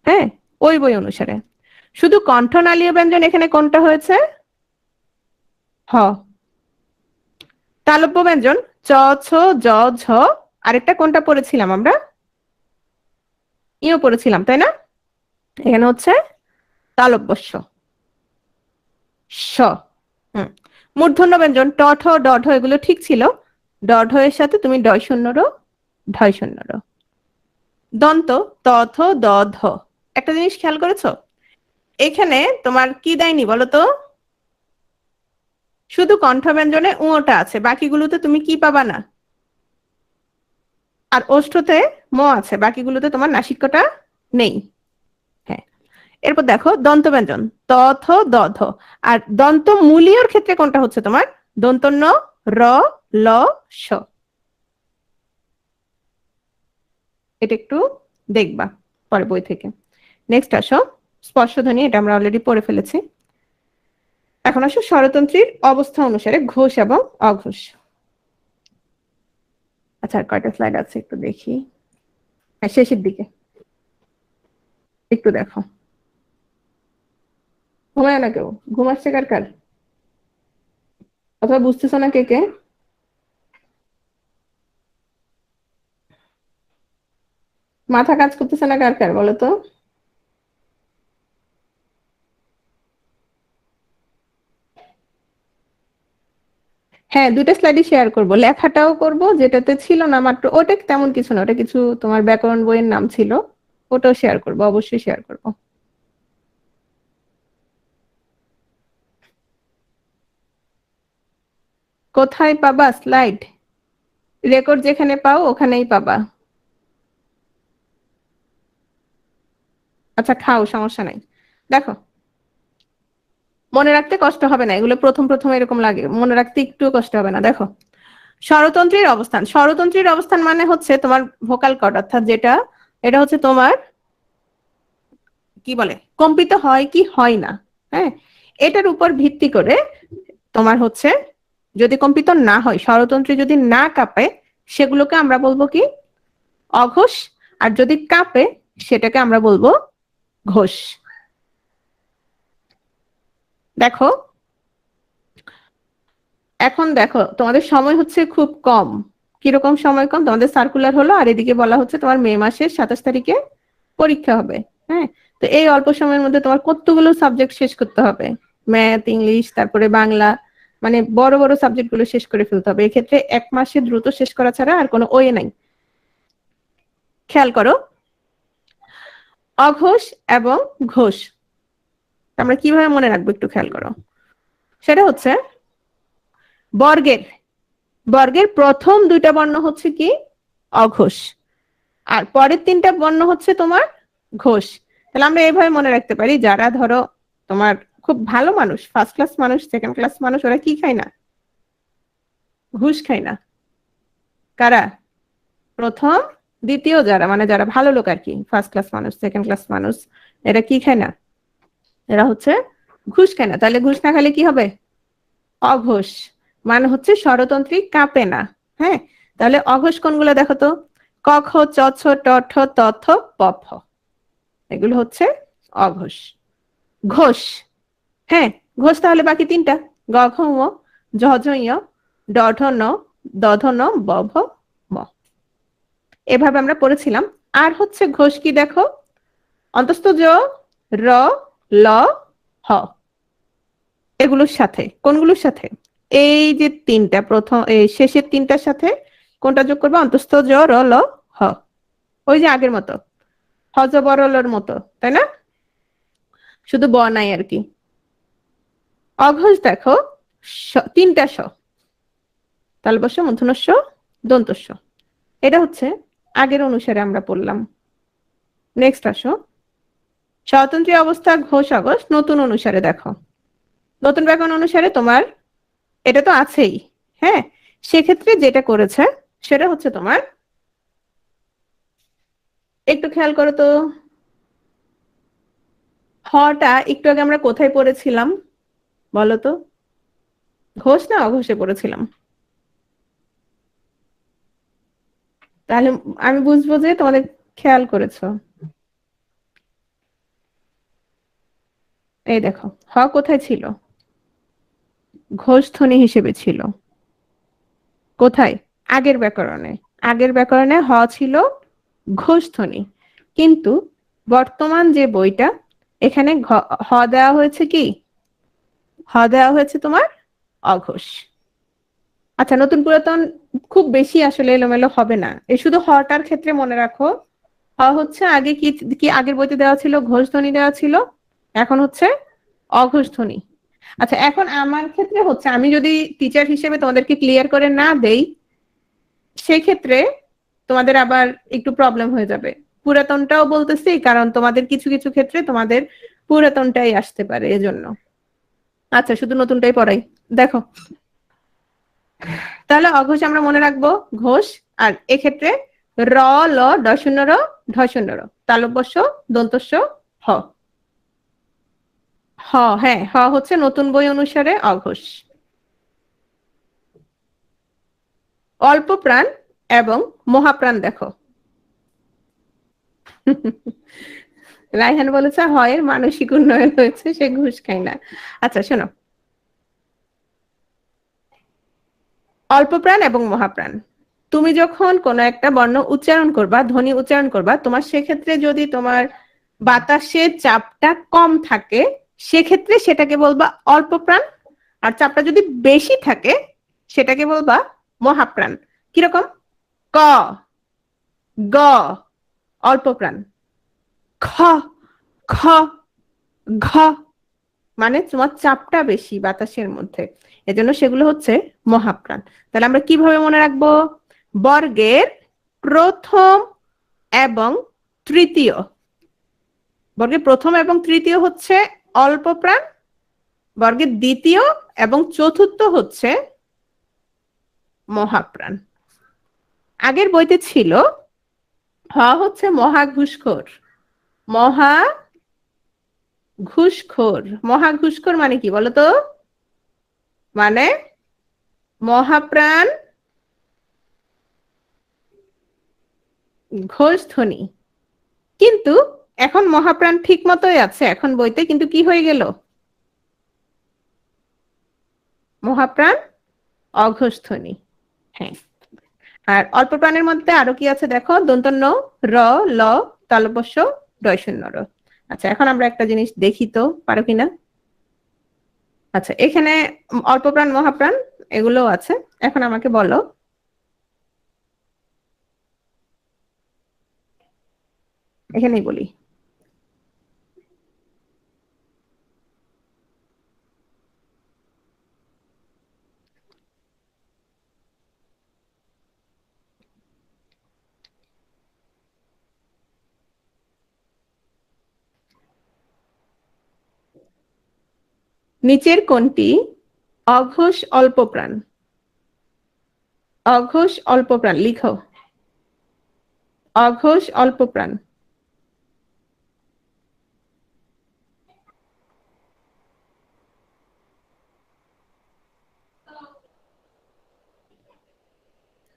হ্যাঁ, ওই বই অনুসারে। শুধু কণ্ঠনালীয় ব্যঞ্জন এখানে কোনটা হয়েছে? হ। তালব্য ব্যঞ্জন চ, ছ, জ, ঝ, আরেকটা কোনটা পড়েছিলাম আমরা? ইও পড়েছিলাম, তাই না? এখানে হচ্ছে তালব্যস্য। স। মূর্ধন্য ব্যঞ্জন ট ঠ ড ঢ এগুলো ঠিক ছিল, ড ঢ এর সাথে তুমি ডয় শূন্য র ঢয় শূন্য র। দন্ত ত থ দ ধ। একটা জিনিস খেয়াল করেছো, এখানে তোমার কি দেয়নি বলতো, শুধু কণ্ঠ ব্যঞ্জনে উটা আছে, বাকিগুলোতে তুমি কি পাবা না, আর ওষ্ঠতে ম আছে, বাকিগুলোতে তোমার নাসিক্যটা নেই। হ্যাঁ, এরপর দেখো দন্ত ব্যঞ্জন ত থ দ ধ, আর দন্ত মূলীয়র ক্ষেত্রে কোনটা হচ্ছে তোমার দন্ত ন র ল স। এটা একটু দেখবা পরে বই থেকে। নেক্সট আসো স্পর্শধ্বনি, এটা আমরা অলরেডি পড়ে ফেলেছি। এখন আসো স্বরতন্ত্রীর অবস্থা অনুসারে ঘোষ এবং অঘোষ। আচ্ছা, আর কয়টা স্লাইড আছে একটু দেখি। হ্যাঁ, শেষের দিকে একটু দেখো। ঘুমায় না কেউ? ঘুম আসছে কার কার? অথবা বুঝতেছো না কে কে? মাথা কাজ করতেছে না কার কার বলো তো? হ্যাঁ, দুইটা স্লাইডই শেয়ার করব, লেখাটাও করব, যেটাতে ছিল না মাত্র ওটা তেমন কিছু না, ওটা কিছু তোমার ব্যাকরণ বইয়ের নাম ছিল, ওটাও শেয়ার করব, অবশ্যই শেয়ার করব। কোথায় পাবা স্লাইড? রেকর্ড যেখানে পাও ওখানেই পাবা। আচ্ছা খাও, সমস্যা নাই। দেখো, মনে রাখতে কষ্ট হবে না, এগুলো প্রথম প্রথম এরকম লাগে, মনে রাখতে একটুও কষ্ট হবে না। দেখো, স্বরতন্ত্রীর অবস্থান, স্বরতন্ত্রীর অবস্থান মানে হচ্ছে তোমার ভোকাল কর্ড, অর্থাৎ যেটা, এটা হচ্ছে তোমার কি বলে কম্পিত হয় কি হয় না। হ্যাঁ, এটার উপর ভিত্তি করে তোমার হচ্ছে যদি কম্পিত না হয়, স্বরতন্ত্রী যদি না কাঁপে, সেগুলোকে আমরা বলবো কি অঘোষ, আর যদি কাঁপে সেটাকে আমরা বলবো ঘোষ। দেখো, এখন দেখো তোমাদের সময় হচ্ছে খুব কম। কিরকম সময় কম? তোমাদের সার্কুলার হলো, আর এদিকে বলা হচ্ছে তোমার মে মাসের 27 তারিখে পরীক্ষা হবে। হ্যাঁ, তো এই অল্প সময়ের মধ্যে তোমার কতগুলো সাবজেক্ট শেষ করতে হবে, ম্যাথ, ইংলিশ, তারপরে বাংলা, মানে বড় বড় সাবজেক্ট গুলো শেষ করে ফেলতে হবে। এক্ষেত্রে 1 মাসে দ্রুত শেষ করা ছাড়া আর কোনো ওয়ে নাই। খেয়াল করো, অঘোষ এবং ঘোষ আমরা কিভাবে মনে রাখবো একটু খেয়াল করো। সেটা হচ্ছে বর্গের বর্গের প্রথম দুইটা বর্ণ হচ্ছে কি অঘোষ, আর পরের তিনটা বর্ণ হচ্ছে তোমার ঘোষ। তাহলে আমরা এইভাবে মনে রাখতে পারি, যারা ধরো তোমার খুব ভালো মানুষ, ফার্স্ট ক্লাস মানুষ, সেকেন্ড ক্লাস মানুষ, ওরা কি খায় না? ঘুষ খায় না। কারা? প্রথম দ্বিতীয় যারা, মানে যারা ভালো লোক আর কি, ফার্স্ট ক্লাস মানুষ, সেকেন্ড ক্লাস মানুষ, এরা কি খায় না? এরা হচ্ছে ঘুষ খায় না। তাহলে ঘুষ না খেলে কি হবে? অঘোষ। মানে হচ্ছে স্বরতন্ত্রী কাঁপে না। হ্যাঁ, তাহলে অঘোষ কোনগুলো দেখো তো, ক খ চ ছ ট ঠ ত থ প ফ, এগুলো হচ্ছে অঘোষ। ঘোষ, হ্যাঁ ঘোষ, তাহলে বাকি তিনটা গ ঘ ঙ, ঝ ঝ ঞ, ড ঢ ন, দ ধ ন, ব ভ ম। এভাবে আমরা পড়েছিলাম। আর হচ্ছে ঘোষ কি দেখো, অন্তস্থ জ, র, ল, হ, এগুলোর সাথে, কোনগুলোর সাথে? এই যে তিনটা প্রথম, এই শেষের তিনটার সাথে কোনটা যোগ করবে? অন্তস্থ জ, র, ল, হ। ওই যে আগের মতো, হজ বরলের মতো, তাই না? শুধু ব নাই আর কি। অঘোষ দেখো, তিনটা স, তালবস্য, মূর্ধন্যস্য, দন্তস্য। এটা হচ্ছে আগের অনুসারে আমরা পড়লাম। নেক্সট আসো, স্বতন্ত্রী অবস্থা ঘোষ অঘোষ নতুন অনুসারে দেখো। নতুন ব্যাকরণ অনুসারে তোমার এটা তো আছেই। হ্যাঁ, সেক্ষেত্রে যেটা করেছে সেটা হচ্ছে তোমার, একটু খেয়াল করো তো, হটা একটু আগে আমরা কোথায় পড়েছিলাম বলো তো? ঘোষ না অঘোষে পড়েছিলাম? তাহলে আমি বুঝবো যে তোমাদের খেয়াল করেছো। এই দেখো, হ কোথায় ছিল? ঘোষ ধ্বনি হিসেবে ছিল। কোথায়? আগের ব্যাকরণে। আগের ব্যাকরণে হ ছিল ঘোষ ধ্বনি, কিন্তু বর্তমান যে বইটা, এখানে হ দেওয়া হয়েছে কি হ দেওয়া হয়েছে তোমার অঘোষ। আচ্ছা, নতুন পুরাতন খুব বেশি আসলে এলোমেলো হবে না, এই শুধু হটার ক্ষেত্রে মনে রাখো, হ হচ্ছে আগে কি কি আগের বইতে দেওয়া ছিল ঘোষ ধ্বনি দেওয়া ছিল, এখন হচ্ছে অঘোষ ধ্বনি। আচ্ছা, এখন আমার ক্ষেত্রে হচ্ছে আমি যদি টিচার হিসেবে তোমাদেরকে ক্লিয়ার করে না দেই, সেক্ষেত্রে তোমাদের আবার একটু প্রবলেম হয়ে যাবে। পুরাতনটাও বলতেছি কারণ তোমাদের কিছু কিছু ক্ষেত্রে তোমাদের পুরাতনটাই আসতে পারে, এজন্য। আচ্ছা, শুধু নতুনটাই পড়াই, দেখো। তাহলে অঘোষ আমরা মনে রাখবো ঘোষ, আর এক্ষেত্রে র ল ড শূন্য র ঢ শূন্য র, তালব্যস্য দন্তস্য হ। হ, হ্যাঁ, হ হচ্ছে নতুন বই অনুসারে অঘোষ। অল্প প্রাণ এবং মহাপ্রাণ দেখো। রায়হান বলেছে হয় মানসিক উন্নয়ন হয়েছে, সে ঘুষ খায় না। আচ্ছা শোনো, অল্প প্রাণ এবং মহাপ্রাণ, তুমি যখন কোনো একটা বর্ণ উচ্চারণ করবা, ধ্বনি উচ্চারণ করবা, তোমার সেক্ষেত্রে যদি তোমার বাতাসের চাপটা কম থাকে, সেক্ষেত্রে সেটাকে বলবা অল্প প্রাণ। আর চাপটা যদি বেশি থাকে, সেটাকে বলবা মহাপ্রাণ। কিরকম? ক, গ অল্প প্রাণ, খ, খ, ঘ মানে তোমার চাপটা বেশি বাতাসের মধ্যে, এজন্য সেগুলো হচ্ছে মহাপ্রাণ। তাহলে আমরা কিভাবে মনে রাখবো? বর্গের প্রথম এবং তৃতীয়, বর্গের প্রথম এবং তৃতীয় হচ্ছে অল্প প্রাণ, বর্গের দ্বিতীয় এবং চতুর্থ হচ্ছে মহাপ্রাণ। আগের বইতে ছিল হ হচ্ছে মহা ঘুষখোর, মহা ঘুষখোর। মহা ঘুষখোর মানে কি বলতো? মানে মহাপ্রাণ ঘোষ ধ্বনি। কিন্তু এখন মহাপ্রাণ ঠিক মতোই আছে এখন বইতে, কিন্তু কি হয়ে গেল? মহাপ্রাণ অঘোষ ধ্বনি। হ্যাঁ, আর অল্প প্রাণের মধ্যে আরো কি আছে দেখো, দন্তন্য র ল তালব্যস্য ডয় শূন্য র। আচ্ছা, এখন আমরা একটা জিনিস দেখি তো পারো কিনা। আচ্ছা, এখানে অল্প প্রাণ মহাপ্রাণ এগুলো আছে, এখন আমাকে বলো এখানেই বলি। নিচের কোনটি অঘোষ অল্প প্রাণ? অঘোষ অল্প প্রাণ লিখো, অঘোষ অল্প প্রাণ।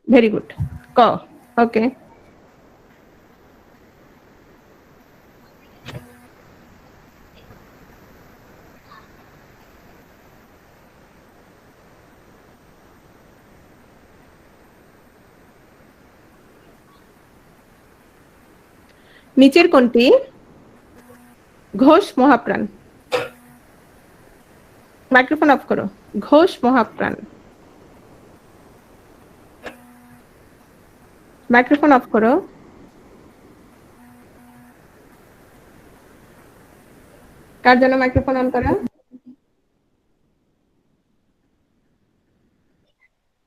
ভেরি গুড, ক। ওকে, নিচের কোনটি ঘোষ মহাপ্রাণ? মাইক্রোফোন অফ করো। ঘোষ মহাপ্রাণ, মাইক্রোফোন অফ করো। কার জন্য মাইক্রোফোন অন করা?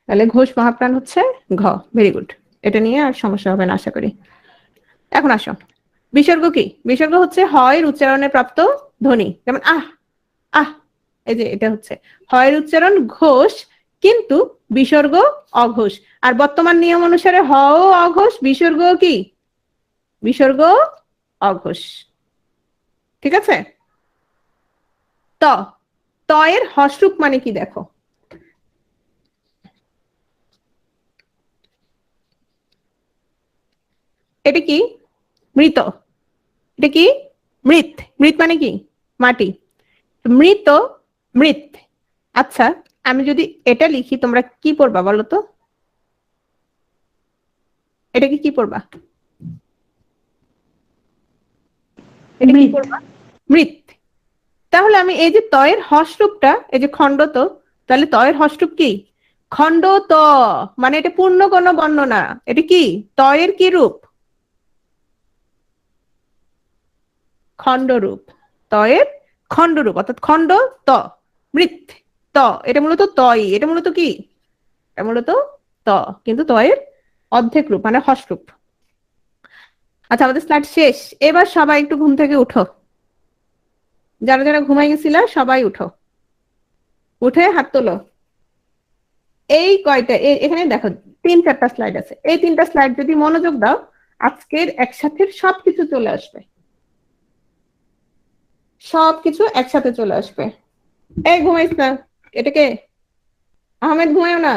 তাহলে ঘোষ মহাপ্রাণ হচ্ছে ঘ। ভেরি গুড, এটা নিয়ে আর সমস্যা হবে না আশা করি। এখন আসো, বিসর্গ কি? বিসর্গ হচ্ছে হয় উচ্চারণে প্রাপ্ত ধ্বনি, যেমন আহ, আহ, এই যে এটা হচ্ছে হয় উচ্চারণ ঘোষ, কিন্তু বিসর্গ অঘোষ। আর বর্তমান নিয়ম অনুসারে হ অঘোষ, বিসর্গ কি? বিসর্গ অঘোষ। ঠিক আছে? ত, ত এর হস্রূপ মানে কি দেখো। এটা কি? মৃত। এটা কি? মৃত। মৃত মানে কি? মাটি। মৃত, মৃত। আচ্ছা, আমি যদি এটা লিখি তোমরা কি পড়বা বলো তো? এটাকে কি পড়বা? এটা কি মৃত। পড়বা? মৃত। তাহলে আমি এই যে তয়ের হস্রূপটা, এই যে খণ্ড ত, তাহলে তয়ের হস্রূপ কি? খণ্ড ত, মানে এটা পূর্ণ কোনো বর্ণ না, এটা কি তয়ের কি রূপ? খণ্ডরূপ। তয়ের খণ্ডরূপ, অর্থাৎ খণ্ড ত, মৃৎ ত, এটা মূলত তই, এটা মূলত কি? এটা মূলত ত, কিন্তু তয়ের অর্ধেক রূপ মানে হস্রূপ। আচ্ছা, আমাদের স্লাইড শেষ। এবার সবাই একটু ঘুম থেকে উঠো, যারা যারা ঘুমাই গেছিলা সবাই উঠো, উঠে হাত তোলো। এই কয়টা এখানে দেখো 3-4টা স্লাইড আছে, এই 3টা স্লাইড যদি মনোযোগ দাও আজকের একসাথে সবকিছু চলে আসবে, সবকিছু একসাথে চলে আসবে। এই ঘুমাইস না, এটাকে আহমেদ ঘুমায়ও না।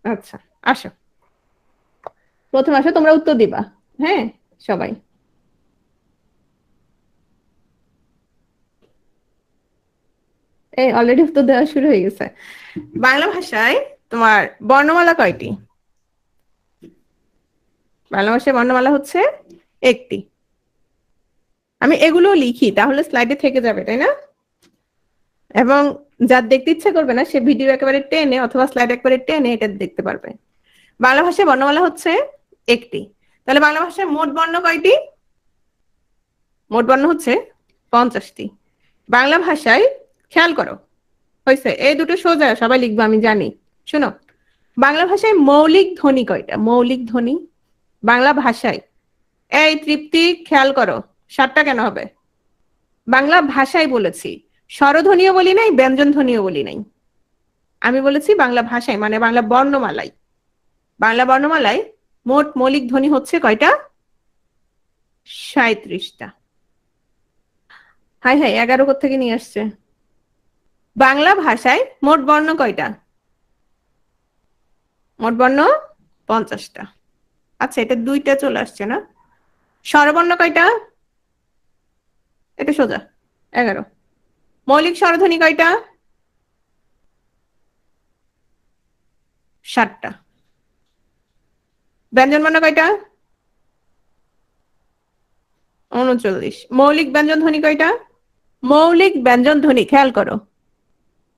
আচ্ছা, আসো, প্রথমে আসো, তোমরা উত্তর দিবা। হ্যাঁ, সবাই। এই অলরেডি উত্তর দেওয়া শুরু হয়ে গেছে। বাংলা ভাষায় তোমার বর্ণমালা কয়টি? বাংলা ভাষায় বর্ণমালা হচ্ছে একটি। আমি এগুলো লিখি তাহলে স্লাইডে থেকে যাবে, তাই না? এবং যার দেখতে ইচ্ছা করবে না সে ভিডিও একেবারে টেনে অথবা স্লাইড একেবারে টেনে এটা দেখতে পারবে। বাংলা ভাষায় বর্ণমালা হচ্ছে একটি। তাহলে বাংলা ভাষায় মোট বর্ণ কয়টি? মোট বর্ণ হচ্ছে 50টি। বাংলা ভাষায়, খেয়াল করো, হয়েছে, এই দুটো সোজা, সবাই লিখবো আমি জানি। শোনো, বাংলা ভাষায় মৌলিক ধ্বনি কয়টা? মৌলিক ধ্বনি বাংলা ভাষায়, এই তৃপ্তি খেয়াল করো, 7টা কেন হবে? বাংলা ভাষায় বলেছি, স্বরধ্বনিও বলি নাই, ব্যঞ্জন ধ্বনিও বলি নাই, আমি বলেছি বাংলা ভাষায় মানে বাংলা বর্ণমালায়। বাংলা বর্ণমালায় মোট মৌলিক ধ্বনি হচ্ছে কয়টা? 37টা। হাই হাই, 11 কোত্থেকে নিয়ে আসছে? বাংলা ভাষায় মোট বর্ণ কয়টা? মোট বর্ণ 50টা। আচ্ছা, এটা 2টা চলে আসছে না? স্বরবর্ণ কয়টা? এটা সোজা, 11। মৌলিক স্বরধ্বনি কয়টা? 7টা। ব্যঞ্জন বর্ণ কয়টা? 39। মৌলিক ব্যঞ্জন ধ্বনি কয়টা? মৌলিক ব্যঞ্জন ধ্বনি খেয়াল করো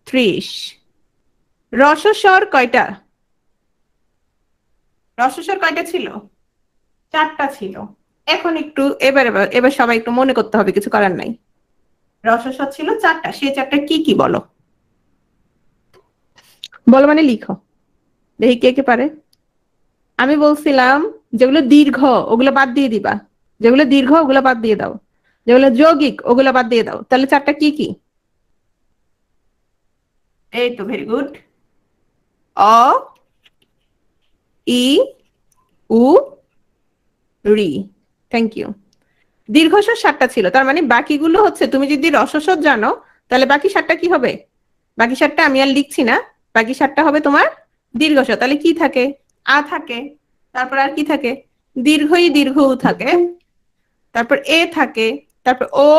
30। রসস্বর কয়টা? রসস্বর কয়টা ছিল? 4টা ছিল। এখন একটু এবার এবার এবার সবাই একটু মনে করতে হবে, কিছু করার নাই। রসস্বর ছিল 4টা, সেই 4টা কি কি বলো? বলো মানে লিখো, দেখি কে কে পারে। আমি বলছিলাম যেগুলো দীর্ঘ ওগুলো বাদ দিয়ে দিবা, যেগুলো দীর্ঘ ওগুলো বাদ দিয়ে দাও, যেগুলো যৌগিক ওগুলো বাদ দিয়ে দাও। তাহলে 4টা কি কি? এই তো, ভেরি গুড। অ, ই, উ, রি। Thank you. দীর্ঘস্বর 7টা ছিল, তার মানে বাকিগুলো হচ্ছে, তুমি যদি রসস্বর জানো তাহলে বাকি 7টা কি হবে? বাকি 7টা আমি আর লিখছি না, বাকি 7টা হবে তোমার দীর্ঘস্বর। তাহলে কি থাকে? আ থাকে, তারপর আর কি থাকে? দীর্ঘই দীর্ঘ উ থাকে, তারপর এ থাকে, তারপর ও,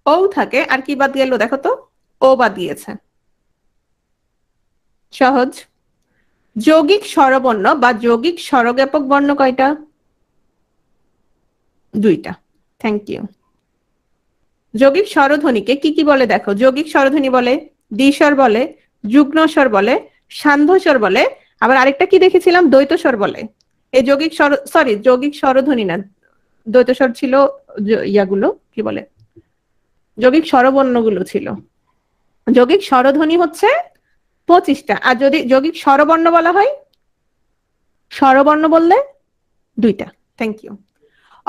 ও থাকে, আর কি বাদ গেল দেখো তো? ও বাদ দিয়েছে। সহজ। যৌগিক স্বরবর্ণ বা যৌগিক স্বরজ্ঞাপক বর্ণ কয়টা? 2টা। Thank you. যৌগিক স্বরধ্বনিকে কি কি বলে দেখো? যৌগিক স্বরধ্বনি বলে, দ্বিস্বর বলে, যুগ্ম স্বর বলে, সান্ধ্য বলে, আবার আরেকটা কি দেখেছিলাম, দ্বৈত স্বর বলে। এই যৌগিক স্বর, সরি যৌগিক স্বরধ্বনি না, দ্বৈত স্বর ছিল ইয়াগুলো কি বলে, যৌগিক স্বরবর্ণগুলো ছিল। যৌগিক স্বরধ্বনি হচ্ছে 25টা, আর যদি যৌগিক স্বরবর্ণ বলা হয়, স্বরবর্ণ বললে 2টা। Thank you.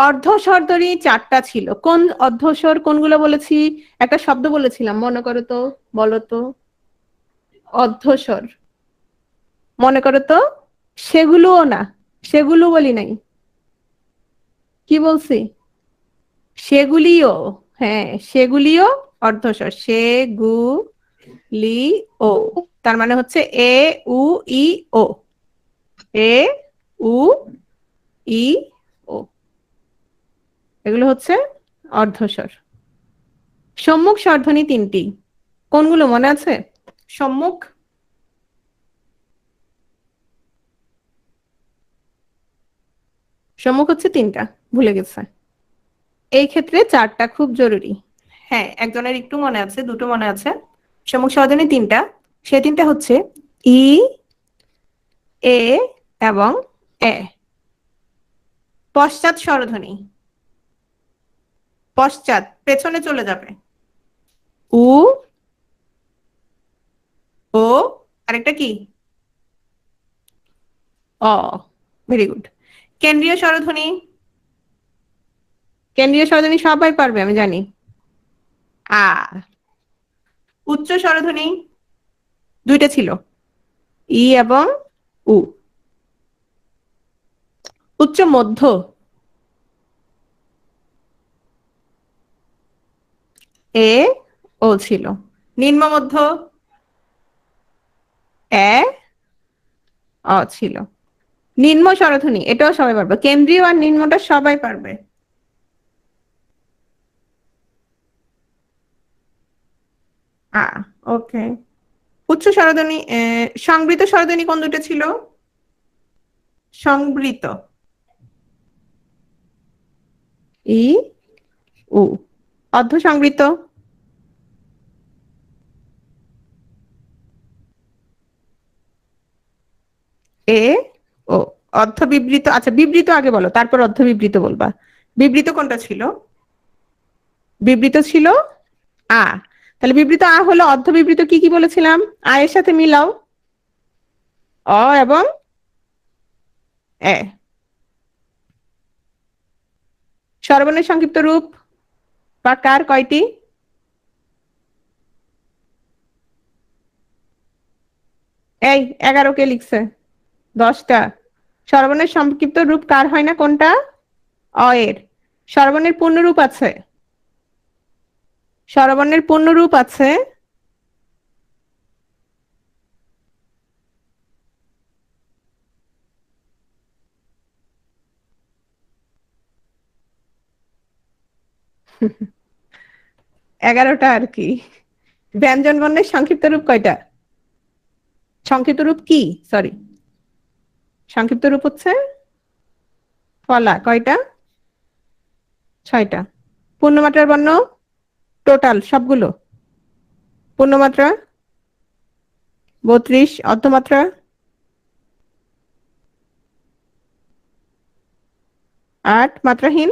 অর্ধস্বরধ্বনি 4টা ছিল, কোন অর্ধস্বর কোনগুলো বলেছি? একটা শব্দ বলেছিলাম, মনে করো তো, বলো তো। অর্ধস্বর মনে করো তো। সেগুলোও না, সেগুলো বলি নাই, কি বলছি? সেগুলিও, হ্যাঁ সেগুলিও অর্ধস্বর, লি ও, তার মানে হচ্ছে এ উ ই ও, এ উ ই ও, এগুলো হচ্ছে অর্ধস্বর। সম্মুখ স্বরধ্বনি 3টি, কোনগুলো মনে আছে? সম্মুখ, সম্মুখ হচ্ছে 3টা, ভুলে গেছে। এই ক্ষেত্রে 4টা খুব জরুরি। হ্যাঁ, একজনের একটু মনে আছে, দুটো মনে আছে। সম্মুখ স্বরধ্বনি 3টা। সে 3টা হচ্ছে ই, এ এবং এ। পশ্চাৎ স্বরধ্বনি, পশ্চাৎ পেছনে চলে যাবে। উ, ও, আরেকটা কি? অ। Very good. কেন্দ্রীয় স্বরধ্বনি, কেন্দ্রীয় স্বরধ্বনি সবাই পারবে আমি জানি। আ। উচ্চ স্বরধ্বনি 2টা ছিল, ই এবং উ। উচ্চ মধ্য, এ ও ছিল। নিম্ন মধ্য, এ অ ছিল। নিম্ন স্বরধ্বনি এটাও সবাই পারবে, কেন্দ্রীয় আর নিম্নটা সবাই পারবে। আ। ওকে। উচ্চ স্বরধ্বনি, সংবৃত স্বরধ্বনি কোন দুটো ছিল? সংবৃত, ই, উ। অর্ধ সংবৃত, এ ও। অর্ধ বিবৃত, আচ্ছা বিবৃত আগে বলো, তারপর অর্ধ বিবৃত বলবা। বিবৃত কোনটা ছিল? বিবৃত ছিল আ। তাহলে বিবৃত আ হলো, অর্ধ বিবৃত কি কি বলেছিলাম? আ এর সাথে মিলাও, অ এবং এ। স্বরবর্ণের সংক্ষিপ্ত রূপ বা কার কয়টি? এই 11 কে লিখছে, 10টা। স্বরবর্ণের সংক্ষিপ্ত রূপ কার হয় না, কোনটা? অ এর। স্বরবর্ণের পূর্ণরূপ আছে, স্বরবর্ণের পূর্ণরূপ আছে। এগারোটা আর কি। ব্যঞ্জন বর্ণের সংক্ষিপ্ত রূপ কয়টা? সংক্ষিপ্ত রূপ কি, সরি, সংক্ষিপ্ত রূপ হচ্ছে ফলা। কয়টা? 6টা। পূর্ণমাত্রার বর্ণ টোটাল সবগুলো? পূর্ণমাত্রা 32, অর্ধমাত্রা 8, মাত্রাহীন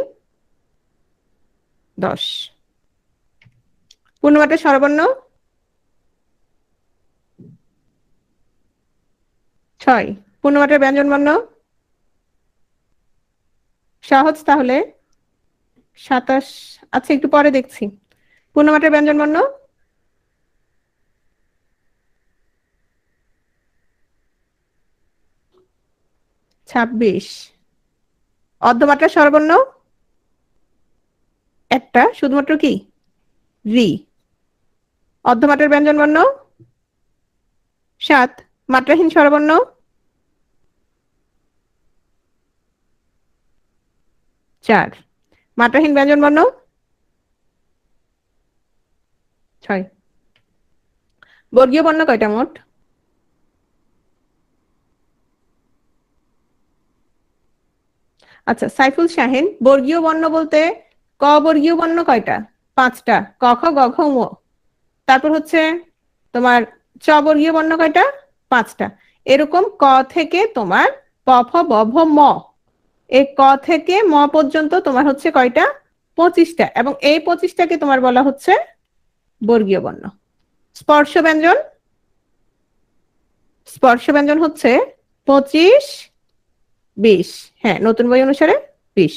10। পূর্ণমাত্রা স্বরবর্ণ 6। পূর্ণমাত্রার ব্যঞ্জন বর্ণ সহজ তাহলে 27। আচ্ছা একটু পরে দেখছি। পূর্ণমাত্রার ব্যঞ্জন বর্ণ 26। অর্ধমাত্রা স্বরবর্ণ একটা, শুধুমাত্র কি? রি। অর্ধমাত্রার ব্যঞ্জন বর্ণ 7। মাত্রাহীন স্বরবর্ণ 4। মাত্রাহীন ব্যঞ্জন বর্ণ 6। বর্গীয় বর্ণ কয়টা মোট? আচ্ছা সাইফুল শাহিন, বর্গীয় বর্ণ বলতে ক বর্গীয় বর্ণ কয়টা? 5টা। ক খ গ ঘ ঙ। তারপর হচ্ছে তোমার চ বর্গীয় বর্ণ কয়টা? 5টা। এরকম ক থেকে তোমার প ফ ব ভ ম, এই ক থেকে ম পর্যন্ত তোমার হচ্ছে কয়টা? 25টা। এবং এই 25টাকে তোমার বলা হচ্ছে বর্গীয় বর্ণ। স্পর্শ ব্যঞ্জন, স্পর্শ ব্যঞ্জন হচ্ছে 25, 20। হ্যাঁ, নতুন বই অনুসারে 20।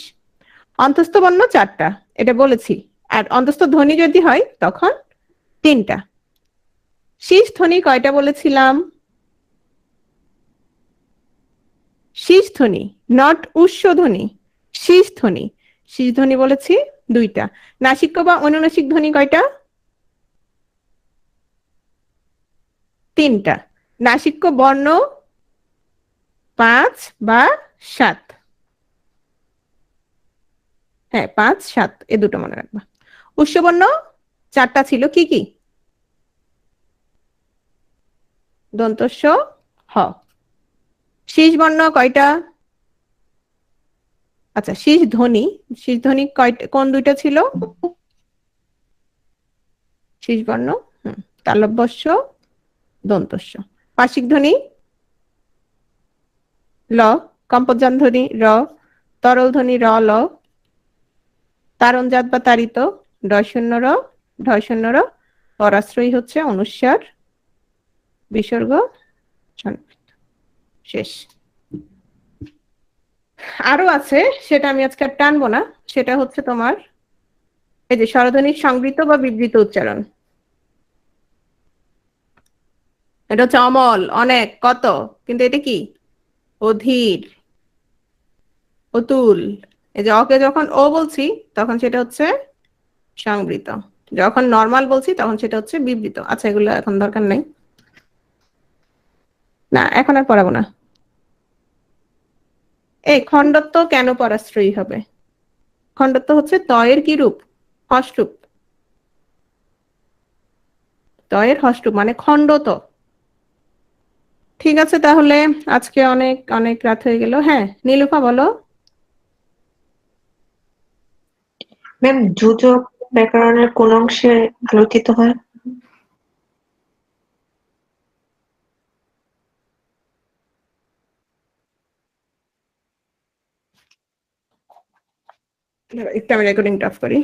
অন্তস্থ বর্ণ 4টা, এটা বলেছি। আর অন্তস্থ ধ্বনি যদি হয় তখন 3টা। শীষ ধ্বনি কয়টা বলেছিলাম? শীষ ধ্বনি, নট উষ্ণ ধ্বনি, শীষ ধ্বনি। শীষ ধ্বনি বলেছি 2টা। নাসিক্য বা অনুনাসিক ধ্বনি কয়টা? 3টা। নাসিক্য বর্ণ 5 বা 7। হ্যাঁ 5, 7 এ দুটো মনে রাখবা। উষ্ণবর্ণ 4টা ছিল, কি কি? দন্তস্ব হ। শীষ বর্ণ কয়টা? আচ্ছা, শীষ ধ্বনি কোন দুইটা ছিল? শীষ বর্ণ, তালব্যস্য, দন্তস্য। পার্শ্বিক ধ্বনি ল, কম্পোজান ধ্বনি র, তরল ধ্বনি র ল, তারণজাত বা তাড়িত ডয় শূন্য র, ঢয় শূন্য র, পরাশ্রয়ী হচ্ছে অনুস্বার, বিসর্গ, সন্নিহিত। শেষ। আরো আছে, সেটা আমি আজকে আর টানবো না। সেটা হচ্ছে তোমার এই যে স্বরধ্বনির সংবৃত বা বিবৃত উচ্চারণ। এটা হচ্ছে অমল, অনেক, কত, কিন্তু এটা কি? অধীর, অতুল। এই যে অকে যখন ও বলছি তখন সেটা হচ্ছে সংবৃত, যখন নর্মাল বলছি তখন সেটা হচ্ছে বিবৃত। আচ্ছা, এগুলো এখন দরকার নেই, না এখন আর পড়াবো না। এই খণ্ডত্ব কেন পরাশ্রয়ী হবে? খণ্ডত্ব হচ্ছে তয়ের কি রূপ? হস্রূপ। তয়ের হস্রূপ মানে খণ্ডত। ঠিক আছে, তাহলে আজকে অনেক অনেক রাত হয়ে গেল। হ্যাঁ নীলুফা বলো। ম্যাম, যোজক ব্যাকরণের কোন অংশে আলোকিত হয়? একটু আমি রেকর্ডিংটা অফ করি।